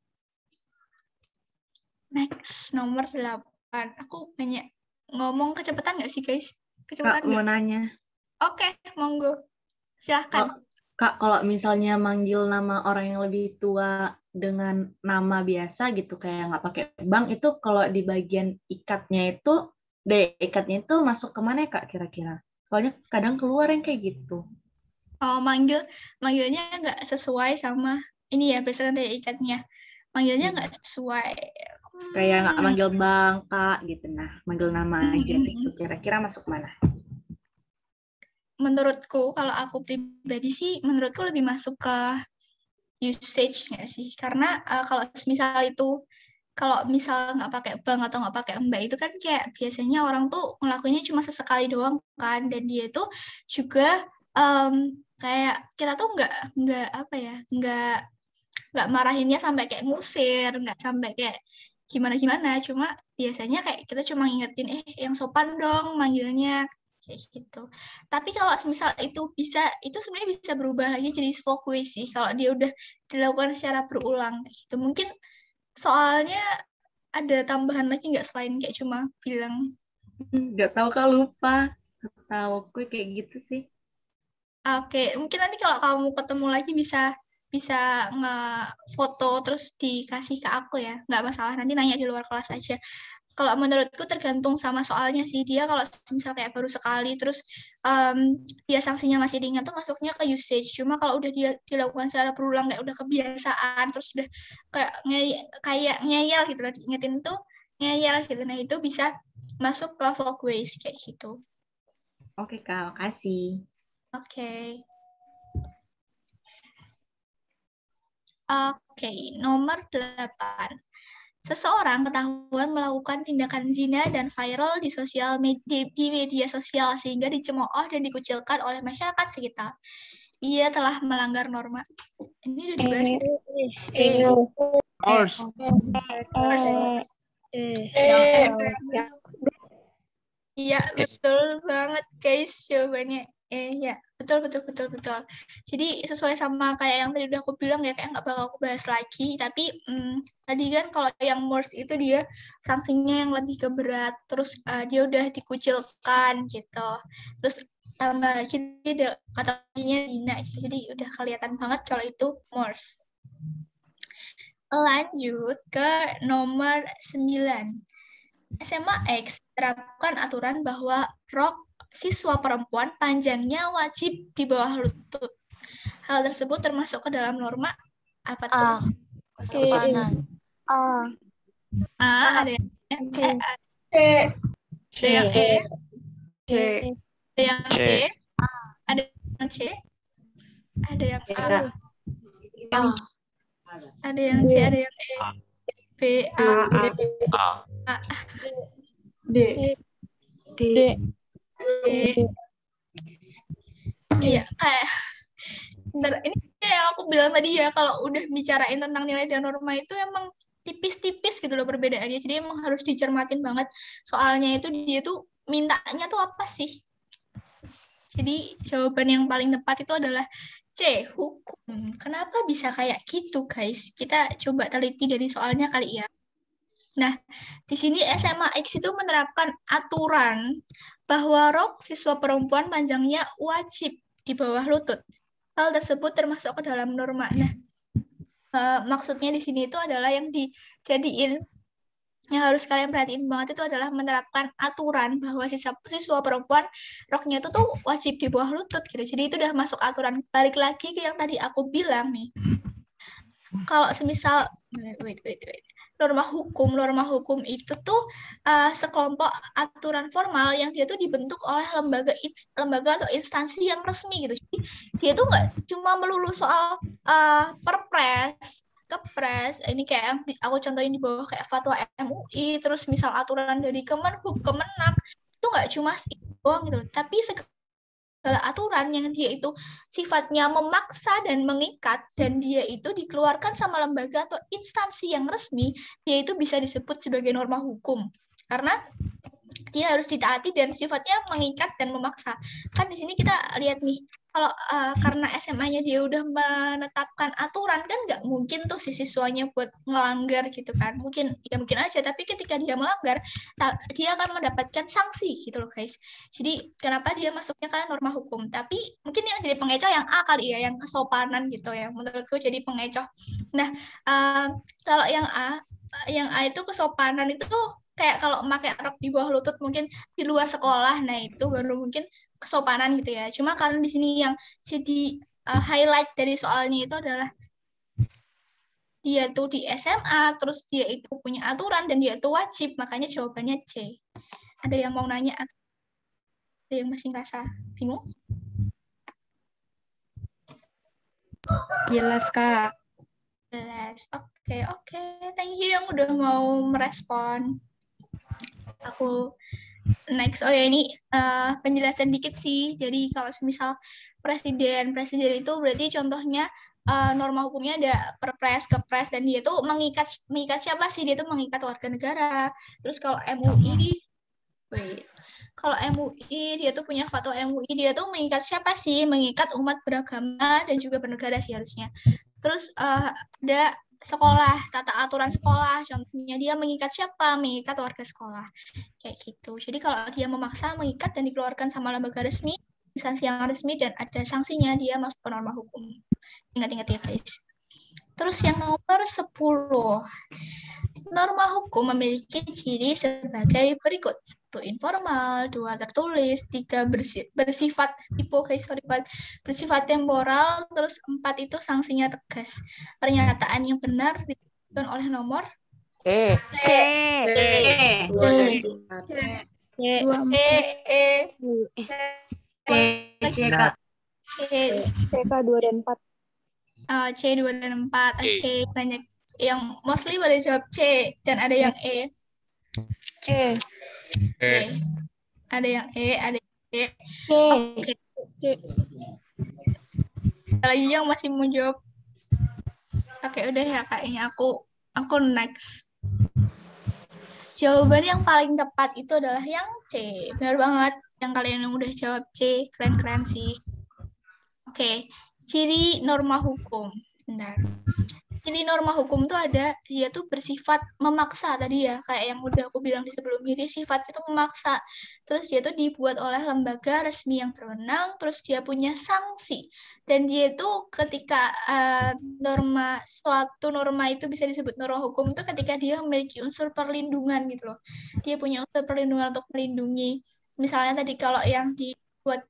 Next, nomor 8. Aku banyak ngomong kecepatan nggak sih guys? Kecepatan Kak, mau nanya. Oke, monggo. Silahkan. Kak, kalau misalnya manggil nama orang yang lebih tua dengan nama biasa gitu, kayak nggak pakai bang, itu kalau di bagian ikatnya itu, daya ikatnya itu masuk kemana ya Kak kira-kira? Soalnya kadang keluar yang kayak gitu. Oh, manggilnya nggak sesuai sama ini ya, berdasarkan daya ikatnya. Manggilnya nggak sesuai. Kayak nggak manggil bang, Kak gitu. Nah, manggil nama aja gitu. Kira-kira masuk mana? Menurutku, kalau aku pribadi sih, menurutku lebih masuk ke usage nggak sih? Karena kalau misal nggak pakai bang atau nggak pakai mbak itu kan kayak biasanya orang tuh ngelakuinnya cuma sesekali doang kan, dan dia tuh juga kayak kita tuh nggak apa ya, nggak marahinnya sampai kayak ngusir, nggak sampai kayak gimana, cuma biasanya kayak kita cuma ngingetin yang sopan dong manggilnya kayak gitu. Tapi kalau misal itu sebenarnya bisa berubah lagi jadi folk way sih kalau dia udah dilakukan secara berulang kayak gitu. Mungkin soalnya ada tambahan lagi nggak selain kayak cuma bilang. Nggak tahu Kak, lupa. Tahu gue kayak gitu sih. Oke, mungkin nanti kalau kamu ketemu lagi bisa nge-foto terus dikasih ke aku ya. Nggak masalah, nanti nanya di luar kelas aja. Kalau menurutku tergantung sama soalnya sih. Dia kalau misal kayak baru sekali terus dia sanksinya masih ringan tuh masuknya ke usage. Cuma kalau udah dia dilakukan secara berulang kayak udah kebiasaan terus udah kayak ngeyel gitu loh, diingetin tuh ngeyel gitu. Nah, itu bisa masuk ke folkways kayak gitu. Oke Kak, makasih. Oke. Oke, nomor 8. Seseorang ketahuan melakukan tindakan zina dan viral di media sosial sehingga dicemooh dan dikucilkan oleh masyarakat sekitar. Ia telah melanggar norma. Ini udah dibahas. Iya, betul banget guys jawabannya. Ya, betul. Jadi sesuai sama kayak yang tadi udah aku bilang ya, kayak nggak bakal aku bahas lagi. Tapi tadi kan kalau yang worst itu dia sanksinya yang lebih keberat, terus dia udah dikucilkan gitu. Terus tambah lagi dia ada katanya zina gitu. Jadi udah kelihatan banget kalau itu worst. Lanjut ke nomor 9. SMA X terapkan aturan bahwa rok siswa perempuan panjangnya wajib di bawah lutut. Hal tersebut termasuk ke dalam norma apa tuh? Kesopanan. Ada yang C. ada yang E, C. ada yang C, ada yang C, ada yang A. Ada yang C, ada yang E. B, A, A, D. D. E. Iya, kayak bentar, ini kayak yang aku bilang tadi ya, kalau udah bicarain tentang nilai dan norma itu emang tipis-tipis gitu loh perbedaannya. Jadi emang harus dicermatin banget. Soalnya itu dia tuh mintanya tuh apa sih? Jadi jawaban yang paling tepat itu adalah C, hukum. Kenapa bisa kayak gitu, guys? Kita coba teliti dari soalnya kali ya. Nah, di sini SMA X itu menerapkan aturan bahwa rok siswa perempuan panjangnya wajib di bawah lutut. Hal tersebut termasuk ke dalam norma. Nah, maksudnya di sini itu adalah yang dijadiin, yang harus kalian perhatiin banget itu adalah menerapkan aturan bahwa siswa perempuan roknya itu tuh wajib di bawah lutut gitu. Jadi itu udah masuk aturan. Balik lagi ke yang tadi aku bilang nih. Kalau semisal norma hukum itu tuh sekelompok aturan formal yang dia tuh dibentuk oleh lembaga atau instansi yang resmi gitu. Jadi dia tuh nggak cuma melulu soal perpres, kepres, ini kayak yang aku contohin di bawah kayak fatwa MUI, terus misal aturan dari Kemenhub, Kemenak, itu nggak cuma itu doang gitu, tapi segala aturan yang dia itu sifatnya memaksa dan mengikat, dan dia itu dikeluarkan sama lembaga atau instansi yang resmi, dia itu bisa disebut sebagai norma hukum. Karena dia harus ditaati dan sifatnya mengikat dan memaksa. Kan di sini kita lihat nih, kalau karena SMA-nya dia udah menetapkan aturan, kan nggak mungkin tuh si siswanya buat ngelanggar gitu kan. Mungkin aja, tapi ketika dia melanggar, dia akan mendapatkan sanksi gitu loh guys. Jadi kenapa dia masuknya kan norma hukum. Tapi mungkin yang jadi pengecoh yang A kali ya, yang kesopanan gitu ya. Menurutku jadi pengecoh. Nah, kalau yang A itu kesopanan itu kayak kalau pakai rok di bawah lutut mungkin di luar sekolah, nah itu baru mungkin kesopanan gitu ya. Cuma karena di sini yang jadi highlight dari soalnya itu adalah dia tuh di SMA, terus dia itu punya aturan dan dia itu wajib, makanya jawabannya C. Ada yang mau nanya? Ada yang masih ngerasa bingung? Jelas, Kak. Jelas. Oke. Thank you yang udah mau merespon. Aku next. Oh ya, ini penjelasan dikit sih. Jadi kalau misal presiden itu berarti contohnya norma hukumnya ada perpres, kepres, dan dia tuh mengikat siapa sih? Dia tuh mengikat warga negara. Terus kalau MUI, dia tuh punya fatwa MUI, dia tuh mengikat siapa sih? Mengikat umat beragama dan juga bernegara sih harusnya. Terus ada sekolah, tata aturan sekolah, contohnya dia mengikat siapa? Mengikat warga sekolah, kayak gitu. Jadi kalau dia memaksa, mengikat, dan dikeluarkan sama lembaga resmi, instansi yang resmi, dan ada sanksinya, dia masuk ke norma hukum. Ingat-ingat ya guys. Terus yang nomor 10, norma hukum memiliki ciri sebagai berikut: 1 informal, 2 tertulis, 3 bersifat bersifat temporal, terus 4 itu sanksinya tegas. Pernyataan yang benar ditentukan oleh nomor C. TK 2 dan 4. C 2 dan 4. Oke, banyak yang mostly pada jawab C, dan ada yang E. C. Ada yang E, ada yang E. C. Oke. Ada lagi yang masih mau jawab? Oke, udah ya kayaknya aku next. Jawaban yang paling tepat itu adalah yang C. Benar banget yang kalian yang udah jawab C. Keren-keren sih. Oke, ciri norma hukum. Bentar. Ciri norma hukum tuh ada, dia tuh bersifat memaksa tadi ya, kayak yang udah aku bilang di sebelumnya, dia sifatnya tuh memaksa. Terus dia tuh dibuat oleh lembaga resmi yang berwenang, terus dia punya sanksi. Dan dia tuh ketika suatu norma itu bisa disebut norma hukum itu ketika dia memiliki unsur perlindungan gitu loh. Dia punya unsur perlindungan untuk melindungi. Misalnya tadi kalau yang dibuat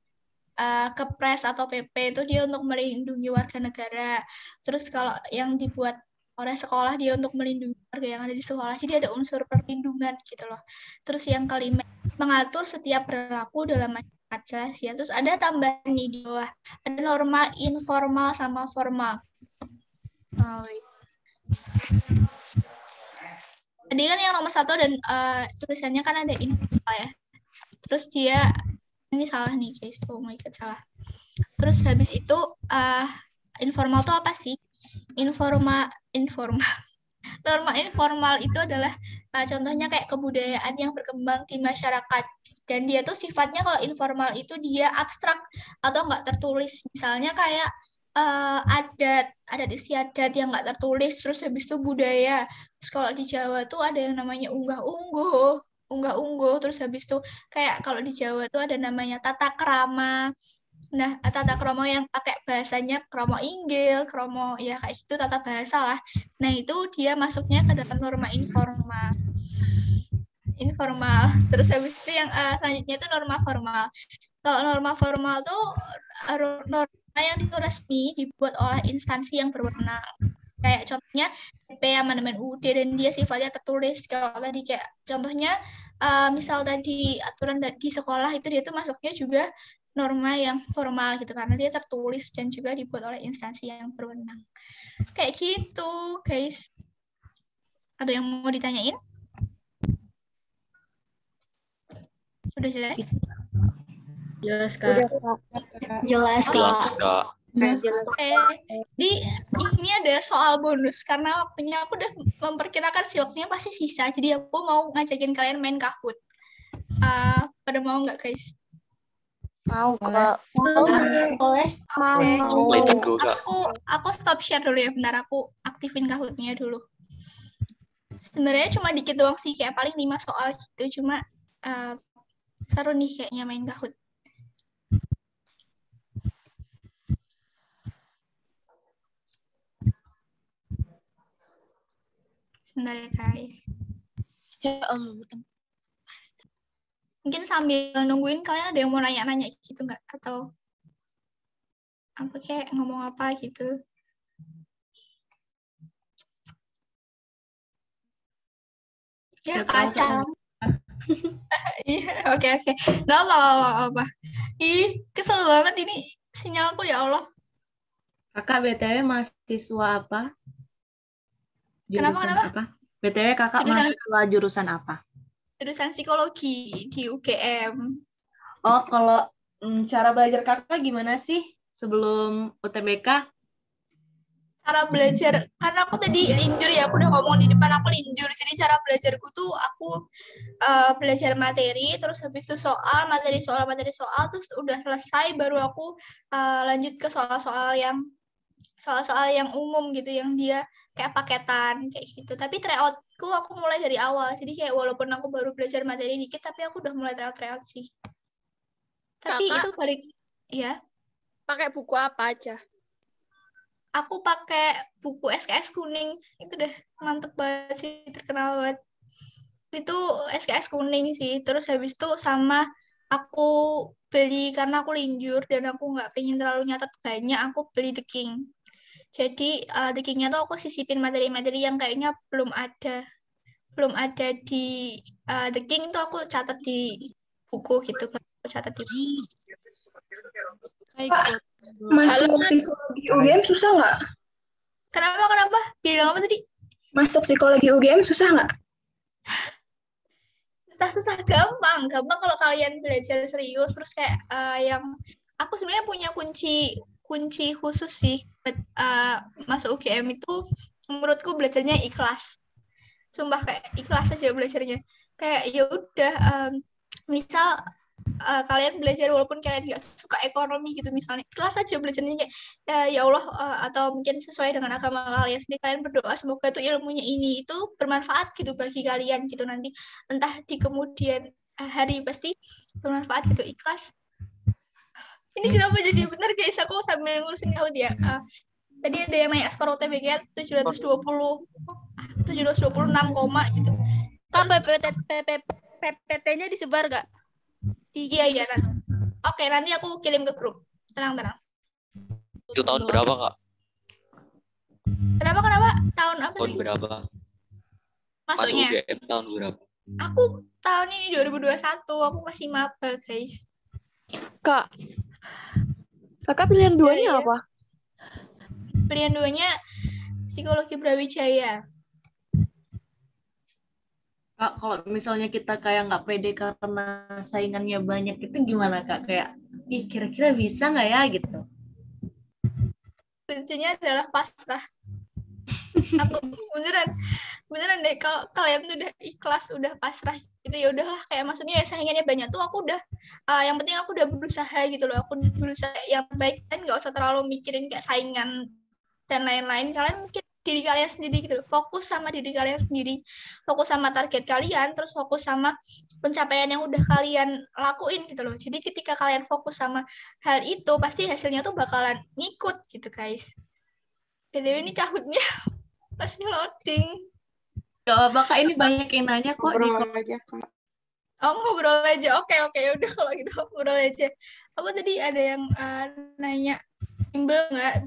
Kepres atau PP itu dia untuk melindungi warga negara. Terus kalau yang dibuat oleh sekolah dia untuk melindungi warga yang ada di sekolah. Jadi ada unsur perlindungan gitu loh. Terus yang kelima, mengatur setiap perilaku dalam masyarakat, jelas ya. Terus ada tambahan nih di bawah. Ada norma informal sama formal. Tadi kan yang nomor 1 dan tulisannya kan ada informal ya. Terus dia ini salah nih guys. Oh my god, salah. Terus habis itu informal tuh apa sih? Informal. Norma informal itu adalah contohnya kayak kebudayaan yang berkembang di masyarakat. Dan dia tuh sifatnya kalau informal itu dia abstrak atau nggak tertulis. Misalnya kayak adat istiadat yang nggak tertulis, terus habis itu budaya. Terus kalau di Jawa tuh ada yang namanya unggah-ungguh, terus habis itu kayak kalau di Jawa tuh ada namanya tata krama. Nah, tata krama yang pakai bahasanya kromo inggil, kromo ya kayak gitu tata bahasa lah. Nah, itu dia masuknya ke dalam norma informal. Terus habis itu yang selanjutnya itu norma formal. Kalau norma formal tuh norma yang itu resmi dibuat oleh instansi yang berwenang. Kayak contohnya PP amandemen UUD dan dia sifatnya tertulis. Kalau tadi kayak contohnya misal tadi aturan di sekolah itu dia tuh masuknya juga norma yang formal gitu karena dia tertulis dan juga dibuat oleh instansi yang berwenang. Kayak gitu, guys. Ada yang mau ditanyain? Sudah jelas? Jelas, Kak. Jelas, Kak. Oke. Ini ada soal bonus karena waktunya aku udah memperkirakan sih waktunya pasti sisa. Jadi aku mau ngajakin kalian main Kahoot. Pada mau nggak, guys? Mau, Kak. Boleh. Aku stop share dulu ya, bentar aku aktifin Kahoot-nya dulu. Sebenarnya cuma dikit doang sih, kayak paling 5 soal gitu, cuma seru nih kayaknya main Kahoot. Sebentar ya, guys. Ya Allah. Mungkin sambil nungguin kalian ada yang mau nanya-nanya gitu nggak? Atau apa kayak ngomong apa gitu? Ya kacang. Iya, oke. Nggak apa-apa. Ih, kesel banget ini sinyalku ya Allah. Kakak BTW mahasiswa apa? Kenapa? Apa? BTW kakak mahasiswa jurusan apa? Jurusan psikologi di UGM. Oh, kalau cara belajar kakak gimana sih sebelum UTBK? Cara belajar, karena aku tadi linjur ya, aku udah ngomong di depan aku linjur. Jadi cara belajarku tuh aku belajar materi, terus habis itu materi soal, terus udah selesai baru aku lanjut ke soal-soal yang umum gitu, yang dia kayak paketan kayak gitu. Tapi tryoutku aku mulai dari awal, jadi kayak walaupun aku baru belajar materi dikit, tapi aku udah mulai tryout sih. Tapi Kakak itu balik ya. pakai buku apa aja? Aku pakai buku SKS kuning, itu udah mantep banget sih, terkenal banget. Itu SKS kuning sih, terus habis itu sama aku beli karena aku linjur dan aku nggak pengen terlalu nyatet banyak, aku beli The King. Jadi The King-nya tuh aku sisipin materi-materi yang kayaknya belum ada di The King tuh aku catat di buku gitu, aku catat di buku. Pak, masuk psikologi UGM susah nggak? Kenapa? Bilang apa tadi? Masuk psikologi UGM susah nggak? Susah gampang kalau kalian belajar serius terus kayak yang aku sebenarnya punya kunci khusus sih buat masuk UGM itu menurutku belajarnya ikhlas. Sumpah kayak ikhlas aja belajarnya. Kayak ya udah misal kalian belajar walaupun kalian nggak suka ekonomi gitu misalnya, ikhlas aja belajarnya kayak ya Allah atau mungkin sesuai dengan agama kalian sendiri, kalian berdoa semoga itu ilmunya ini itu bermanfaat gitu bagi kalian gitu, nanti entah di kemudian hari pasti bermanfaat gitu, ikhlas. Ini kenapa jadi bener guys, aku sambil ngurusin Kahoot ya. Tadi ada yang naik skor UTBK 726 koma gitu. Kak, PPT-nya disebar gak? Iya. Oke, nanti aku kirim ke grup. Tenang. Itu tahun berapa, Kak? Kenapa? Tahun apa Tahun tadi? berapa? Masuknya? Masuk UGM tahun berapa? Aku tahun ini 2021, aku masih maba, guys. Kak, kakak pilihan 2-nya apa? Pilihan 2-nya psikologi Brawijaya. Kak, kalau misalnya kita kayak nggak pede karena saingannya banyak itu gimana Kak? Kayak, ih kira-kira bisa nggak ya gitu? Kuncinya adalah pasrah. Aku beneran deh, kalau kalian tuh udah ikhlas, udah pasrah gitu, ya udahlah, kayak maksudnya ya saingannya banyak tuh aku udah yang penting aku udah berusaha gitu loh, aku berusaha yang baik, kan nggak usah terlalu mikirin kayak saingan dan lain-lain. Kalian mikir diri kalian sendiri gitu loh, fokus sama diri kalian sendiri, fokus sama target kalian, terus fokus sama pencapaian yang udah kalian lakuin gitu loh. Jadi ketika kalian fokus sama hal itu, pasti hasilnya tuh bakalan ngikut gitu guys. BTW ini kahutnya pasti loading. Gak apa Kak, ini banyak yang nanya kok di Ngobrol aja, Kak. Oh, ngobrol aja. Oke, udah kalau gitu ngobrol aja. Apa tadi ada yang nanya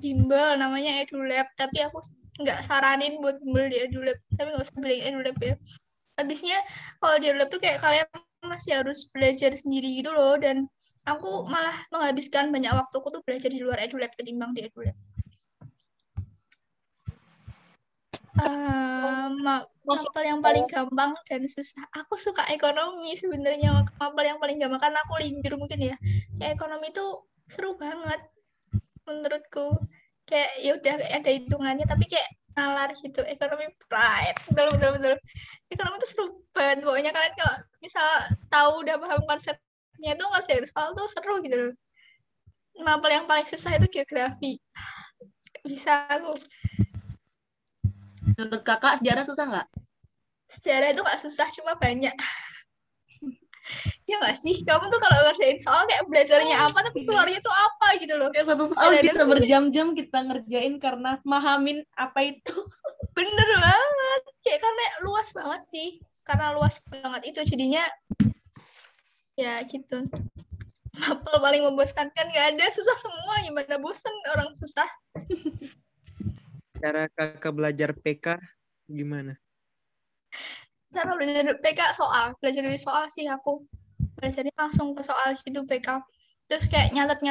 bimbel namanya EduLab, tapi aku nggak saranin buat bimbel di EduLab, tapi nggak usah beli EduLab ya. Habisnya kalau di EduLab tuh kayak kalian masih harus belajar sendiri gitu loh, dan aku malah menghabiskan banyak waktuku tuh belajar di luar EduLab ketimbang di EduLab. Mapel yang paling gampang dan susah. Aku suka ekonomi sebenarnya, mapel yang paling gampang karena aku linjur mungkin ya. Kayak ekonomi itu seru banget menurutku. Kayak ya udah ada hitungannya tapi kayak nalar gitu. Ekonomi pride. Betul. Ekonomi itu seru banget. Pokoknya kalian kalau misal tahu udah paham konsepnya itu ngerjain soal tuh seru gitu loh. Mapel yang paling susah itu geografi. Bisa aku. Menurut Kakak sejarah susah nggak? Sejarah itu nggak susah, cuma banyak. Ya nggak sih? Kamu tuh kalau ngerjain soal kayak belajarnya apa, tapi keluarnya tuh apa gitu loh. Kayak satu soal Kadang-kadang bisa berjam-jam kita ngerjain karena mahamin apa itu. bener banget. Kayak karena luas banget sih. Karena luas banget itu jadinya ya gitu. Mapel paling membosankan nggak ada, susah semua. Gimana bosan orang susah. Cara Kakak belajar PK gimana? Cara belajar PK belajar dari soal sih aku. Belajarnya langsung ke soal gitu PK. Terus kayak nyatet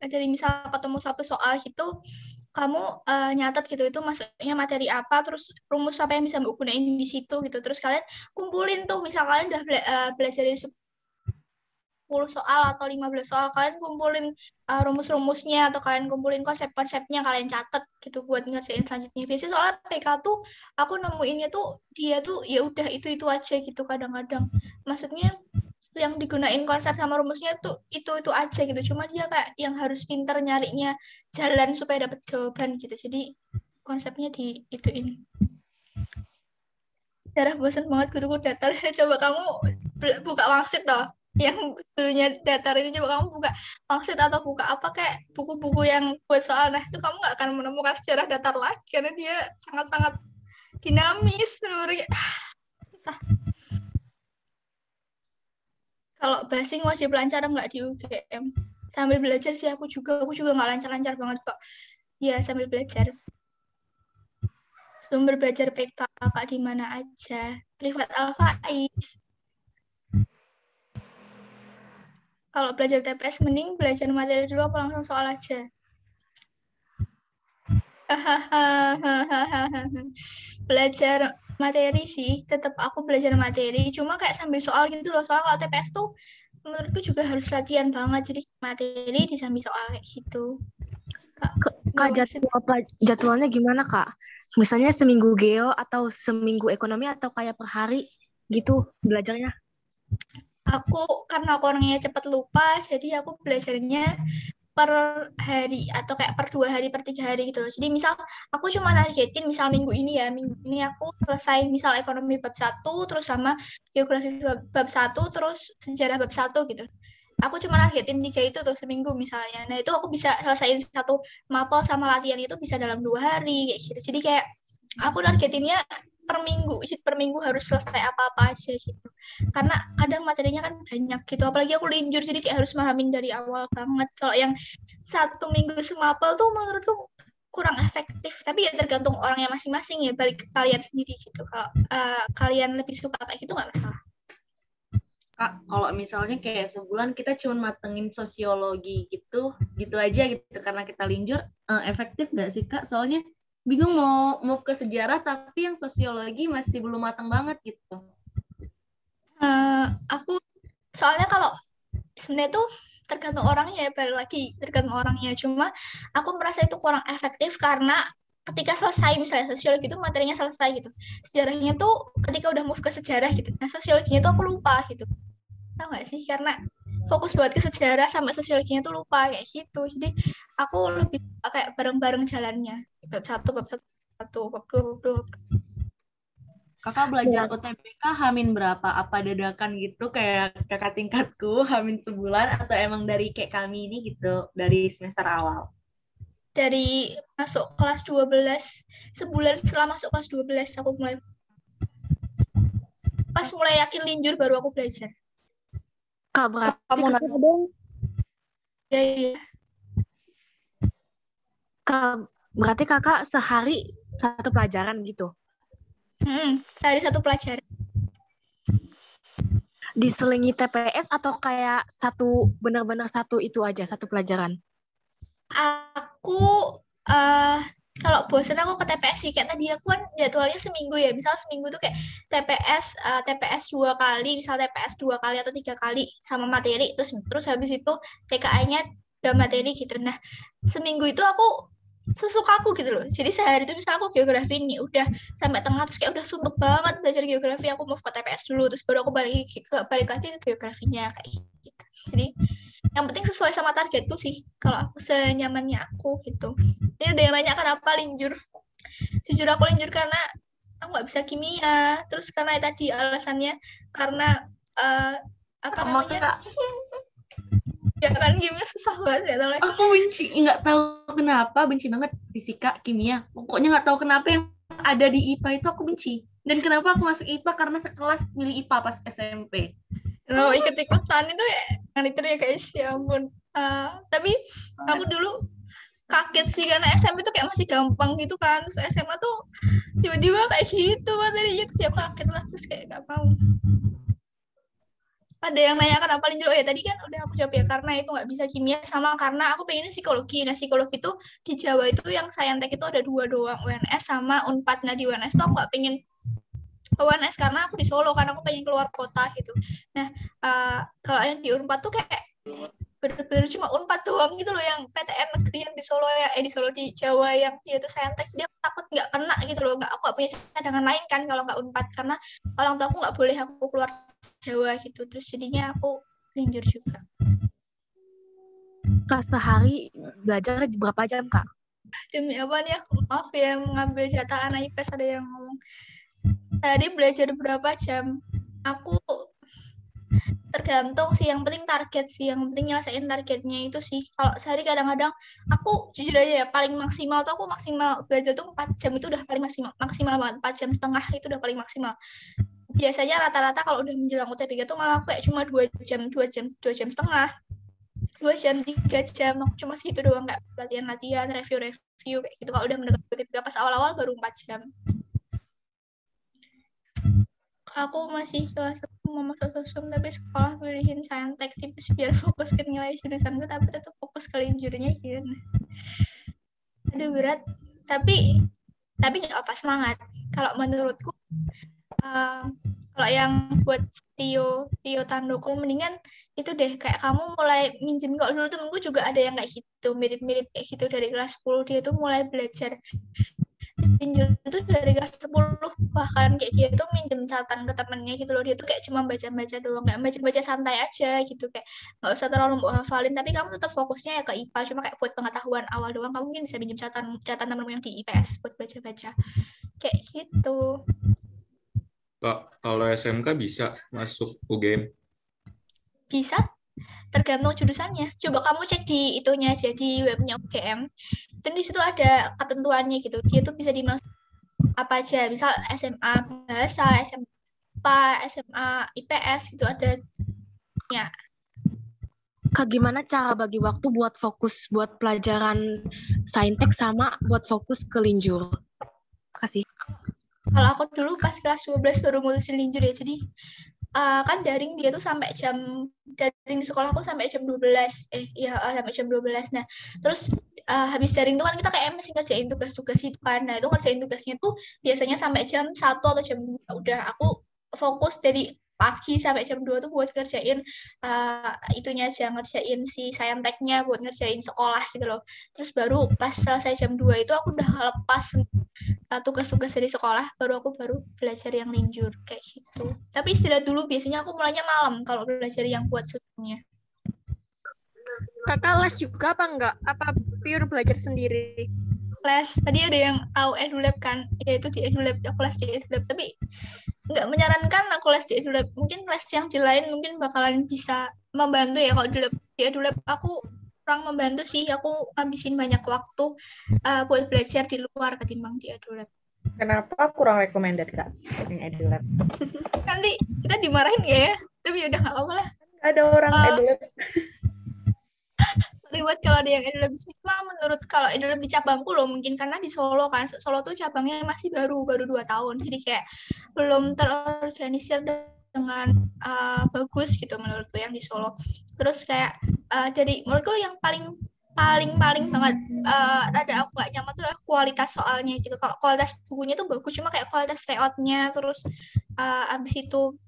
dari misal ketemu satu soal gitu, kamu nyatet gitu itu masuknya materi apa, terus rumus apa yang bisa Mbak gunain di situ gitu. Terus kalian kumpulin tuh, misal kalian udah belajar dari 10 soal atau 15 soal, kalian kumpulin rumus-rumusnya atau kalian kumpulin konsep-konsepnya, kalian catet gitu buat ngerjain selanjutnya. Biasanya soalnya PK tuh aku nemuinnya tuh dia tuh ya udah itu aja gitu kadang-kadang. Maksudnya yang digunain konsep sama rumusnya tuh itu aja gitu. Cuma dia kayak yang harus pinter nyarinya jalan supaya dapat jawaban gitu. Jadi konsepnya di ituin. Darah bosan banget guruku datar. Coba kamu buka Wangsit toh. Yang dulunya datar ini, coba kamu buka Wangsit atau buka apa kayak buku-buku yang buat soal. Nah, itu kamu nggak akan menemukan sejarah datar lagi karena dia sangat-sangat dinamis. Benar-benar susah. Kalau basing wajib lancar nggak di UGM? Sambil belajar sih aku juga nggak lancar-lancar banget kok. Ya sambil belajar. Sumber belajar PK kakak di mana aja? Privat Al-Faiz. Kalau belajar TPS mending belajar materi dulu apa langsung soal aja? Belajar materi sih, tetap aku belajar materi, cuma kayak sambil soal gitu loh. Soal kalau TPS tuh menurutku juga harus latihan banget, jadi materi disambil soal kayak gitu. Kak, jadwalnya gimana Kak? Misalnya seminggu geo atau seminggu ekonomi atau kayak per hari gitu belajarnya? Karena aku orangnya cepat lupa, jadi aku belajarnya per hari atau kayak per 2 hari, per 3 hari gitu loh. Jadi misal aku cuma targetin misal minggu ini aku selesai misal ekonomi bab 1, terus sama geografi bab 1, terus sejarah bab 1 gitu. Aku cuma targetin 3 itu tuh seminggu misalnya. Nah itu aku bisa selesaiin satu mapel sama latihan itu bisa dalam 2 hari kayak gitu. Jadi kayak aku targetinnya per minggu harus selesai apa-apa aja gitu. Karena kadang materinya kan banyak gitu, apalagi aku linjur jadi kayak harus mahamin dari awal banget. Kalau yang 1 minggu semapel tuh menurutku kurang efektif, tapi ya tergantung orangnya masing-masing ya, balik ke kalian sendiri gitu. Kalau kalian lebih suka kayak gitu nggak masalah. Kak, kalau misalnya kayak sebulan kita cuma matengin sosiologi gitu aja gitu karena kita linjur, efektif nggak sih Kak? Soalnya bingung mau ke sejarah tapi yang sosiologi masih belum matang banget gitu. Aku soalnya kalau sebenarnya tuh tergantung orangnya ya, balik lagi tergantung orangnya. Cuma aku merasa itu kurang efektif karena ketika selesai misalnya sosiologi itu materinya selesai gitu, sejarahnya tuh ketika udah move ke sejarah gitu, nah sosiologinya tuh aku lupa gitu, tau nggak sih? Karena fokus buat ke sejarah sama sosiologinya tuh lupa kayak gitu. Jadi aku lebih kayak bareng-bareng jalannya, bab satu, bab satu, bab dua, bab dua. Kakak belajar UTBK Hamin berapa? Apa dadakan gitu kayak kakak tingkatku Hamin sebulan atau emang dari kayak kami ini gitu dari semester awal? Dari masuk kelas 12, sebulan setelah masuk kelas 12 aku mulai, pas mulai yakin linjur baru aku belajar. Kak, berarti Kamu kakak nanya dong. Ya. Kak, berarti kakak sehari satu pelajaran gitu? Sehari satu pelajaran. Diselingi TPS atau kayak satu benar-benar satu itu aja, satu pelajaran? Aku kalau bosen aku ke TPS sih. Kayak tadi aku kan jadwalnya seminggu ya. Misal seminggu tuh kayak TPS 2 kali, misal TPS 2 kali atau 3 kali sama materi. Terus habis itu TKA-nya 3 materi gitu. Nah, seminggu itu aku sesuka aku gitu loh. Jadi sehari itu misal aku geografi nih udah sampai tengah terus kayak udah suntuk banget belajar geografi, aku move ke TPS dulu terus baru aku balik lagi ke geografinya kayak gitu. Jadi yang penting sesuai sama targetku sih kalau aku senyamannya aku gitu. Ini ada yang nanya kenapa linjur. Jujur aku linjur karena aku nggak bisa kimia, terus karena tadi alasannya karena apa namanya ya kan kimia susah banget ya. Aku benci, nggak tahu kenapa benci banget fisika, kimia. Pokoknya nggak tahu kenapa yang ada di IPA itu aku benci. Dan kenapa aku masuk IPA karena sekelas milih IPA pas SMP. Ikut-ikutan itu ya, yang itu ya guys, ya ampun. Tapi aku dulu kaget sih karena SMP tuh kayak masih gampang gitu kan, terus SMA tuh tiba-tiba kayak gitu materinya, terus aku kaget lah, terus kayak gak mau. Ada yang nanya kenapa linjur, oh ya tadi kan udah aku jawab ya, karena itu nggak bisa kimia sama karena aku pengennya psikologi. Nah psikologi itu di Jawa itu yang saintek itu ada 2 doang, UNS sama Unpad. Nah di UNS tuh aku nggak pengen UNS karena aku di Solo kan, aku pengen keluar kota gitu. Nah kalau yang di Unpad tuh kayak bener-bener cuma Unpad doang gitu loh, yang PTN negeri yang di Solo ya, di Solo di Jawa yang dia tuh saintek, dia takut nggak kena gitu loh. Aku nggak punya cadangan lain kan kalau nggak Unpad, karena orang tua aku nggak boleh aku keluar Jawa gitu, terus jadinya aku linjur juga. Kak, sehari belajar berapa jam, Kak? Demi apa nih, maaf ya mengambil jatah anak IPS, ada yang ngomong tadi belajar berapa jam. Aku tergantung sih, yang penting target sih, yang penting nyelesain targetnya itu sih. Kalau sehari kadang-kadang aku jujur aja ya, paling maksimal tuh aku maksimal belajar tuh 4 jam itu udah paling maksimal banget. 4 jam setengah itu udah paling maksimal. Biasanya rata-rata kalau udah menjelang UTBK tuh malah aku kayak cuma 2 jam setengah, 2 jam, 3 jam, aku cuma segitu doang, kayak latihan-latihan, review kayak gitu. Kalau udah mendekati UTBK pas awal-awal baru 4 jam. Aku masih kelas 1 mau masuk sosum, tapi sekolah pilihin saintek tipis biar fokus ke nilai jurusanku, tapi tetap fokus ke linjurnya gitu. Aduh berat, tapi nggak apa, semangat. Kalau menurutku kalau yang buat Tio Tandoku mendingan itu deh, kayak kamu mulai minjem. Kok dulu temenku juga ada yang kayak gitu, mirip-mirip kayak gitu, dari kelas 10 dia tuh mulai belajar linjur itu dari kelas 10, bahkan kayak dia tuh minjem catatan ke temennya gitu loh. Dia tuh kayak cuma baca-baca doang, kayak baca-baca santai aja gitu, kayak nggak usah terlalu mau hafalin, tapi kamu tetap fokusnya ya ke IPA, cuma kayak buat pengetahuan awal doang. Kamu mungkin bisa minjem catatan temenmu yang di IPS buat baca-baca kayak gitu. Kak, kalau SMK bisa masuk UGM? Bisa, tergantung jurusannya. Coba kamu cek di itunya aja, di webnya UGM. Dan di situ ada ketentuannya gitu. Dia tuh bisa dimasuk apa aja. Misal SMA bahasa, SMA SMA IPS gitu ada ya. Kak, gimana cara bagi waktu buat fokus buat pelajaran saintek sama buat fokus ke linjur? Kasih. Kalau aku dulu pas kelas 12 baru mutusin linjur ya. Jadi kan daring dia tuh sampai daring di sekolahku sampai jam 12. Sampai jam 12. Nah, terus habis daring tuh kan kita kayak masih ngerjain tugas-tugas itu kan. Nah, itu ngerjain tugasnya tuh biasanya sampai jam 1 atau jam 2. Udah aku fokus dari pagi sampai jam 2 tuh buat ngerjain itunya aja, ngerjain si sainteknya, buat ngerjain sekolah gitu loh. Terus baru pas selesai jam 2 itu aku udah lepas tugas-tugas dari sekolah, baru belajar yang linjur kayak gitu. Tapi istirahat dulu, biasanya aku mulainya malam kalau belajar yang buat sebelumnya. Kakak les juga apa enggak? Apa pure belajar sendiri? Les, tadi ada yang tahu EduLab kan, yaitu di EduLab, aku les di EduLab, tapi nggak menyarankan aku les di EduLab. Mungkin les yang di lain mungkin bakalan bisa membantu ya. Kalau di EduLab aku kurang membantu sih, aku ngabisin banyak waktu buat belajar di luar ketimbang di EduLab. Kenapa kurang recommended Kak yang EduLab? Nanti kita dimarahin nggak ya? Tapi udah nggak apa-apa lah. Ada orang EduLab. Buat kalau ada yang EduLab cuma menurut kalau EduLab di cabangku loh, mungkin karena di Solo kan, Solo tuh cabangnya masih baru 2 tahun, jadi kayak belum terorganisir dengan bagus gitu menurutku yang di Solo. Terus kayak dari menurutku yang paling banget rada aku gak nyaman tuh adalah kualitas soalnya gitu. Kalau kualitas bukunya tuh bagus, cuma kayak kualitas layoutnya, terus abis itu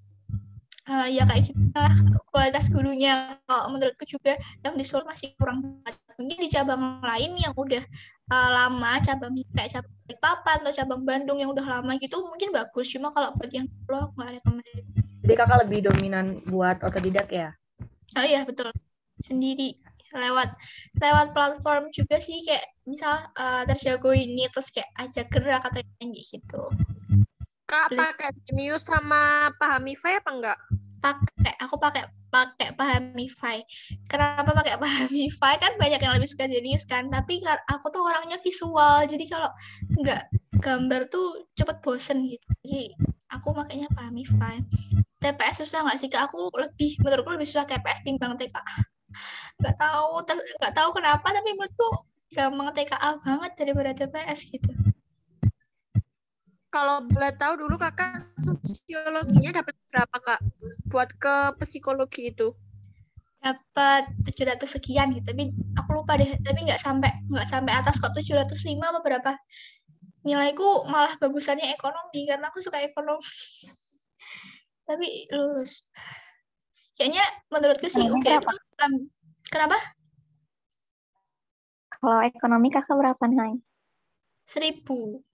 ya kayak gitu lah, kualitas gurunya kalau menurutku juga yang di Solo masih kurang banget. Mungkin di cabang lain yang udah lama, cabang kayak cabang Balikpapan atau cabang Bandung yang udah lama gitu mungkin bagus, cuma kalau buat yang Solo nggak rekomendasi. Jadi kakak lebih dominan buat otodidak ya? Oh iya betul, sendiri lewat platform juga sih, kayak misal Terjago ini terus kayak Ajak Gerak atau yang gitu. Kak, pakai Genius sama Pahamify apa enggak? Aku pakai Pahamify. Kenapa pakai Pahamify? Kan banyak yang lebih suka Genius kan, tapi aku tuh orangnya visual, jadi kalau nggak gambar tuh cepet bosen gitu. Jadi aku makanya Pahamify. TPS susah nggak sih Kak? Menurutku lebih susah TPS timbang TKA. Nggak tahu kenapa, tapi menurutku gampang TKA banget daripada TPS gitu. Kalau boleh tahu dulu kakak sosiologinya dapat berapa Kak? Buat ke psikologi itu? Dapat 700 sekian gitu, tapi aku lupa deh. Tapi nggak sampai atas kok, 705 apa berapa. Nilaiku malah bagusannya ekonomi karena aku suka ekonomi. Tapi lulus. Kayaknya menurutku sih UGM tuh kenapa? Kalau ekonomi kakak berapa nih? 1.000.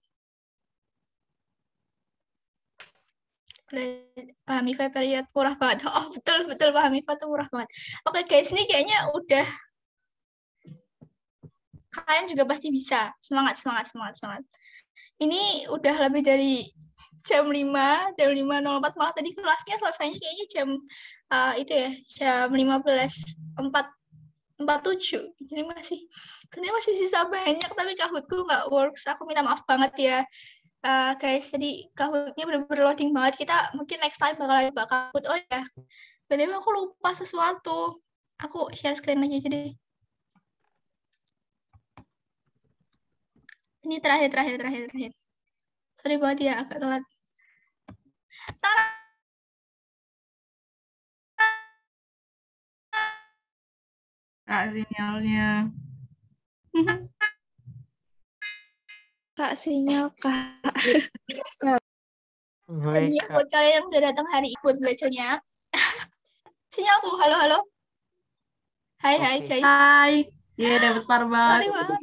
Pahamify period murah banget. Oh betul Pahamify tuh murah banget. Oke guys, ini kayaknya udah, kalian juga pasti bisa. Semangat. Ini udah lebih dari jam 5:04, malah tadi kelasnya selesainya kayaknya jam jam 15:47. Jadi masih sisa banyak, tapi Kahootku nggak works. Aku minta maaf banget ya. Guys, tadi Kahootnya bener-bener loading banget. Kita mungkin next time bakal buka Kahoot. Oh ya, berarti aku lupa sesuatu. Aku share screen lagi aja deh. Ini terakhir. Sorry banget ya, agak telat. Kak, sinyalnya. Kak, sinyal Kak. Buat kalian yang udah datang hari ini buat belajarnya. Sinyalku, halo. Hai guys. Hai. Iya, udah besar banget. Sorry banget.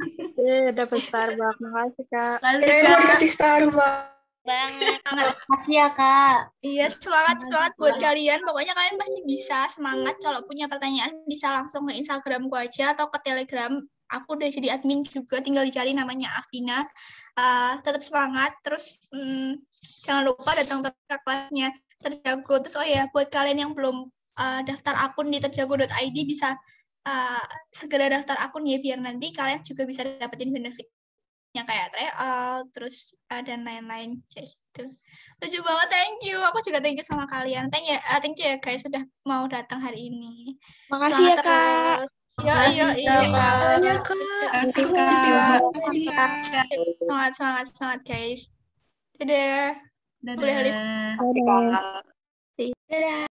Udah besar banget. Makasih Kak. Makasih Starbucks. Banget. Makasih ya Kak. Iya, semangat buat kalian. Pokoknya kalian pasti bisa. Semangat. Kalau punya pertanyaan bisa langsung ke Instagramku aja atau ke Telegram. Aku udah jadi admin juga, tinggal dicari namanya Afina. Tetap semangat. Terus jangan lupa datang ke kelasnya Terjago. Terus oh ya, buat kalian yang belum daftar akun di terjago.id bisa segera daftar akun ya, biar nanti kalian juga bisa dapetin benefitnya kayak tryout, terus dan lain-lain kayak gitu. Lucu banget, thank you. Aku juga thank you sama kalian. Thank you ya guys sudah mau datang hari ini. Makasih ya Kak. Iya. Semangat guys. Dadah. Dadah. Dadah.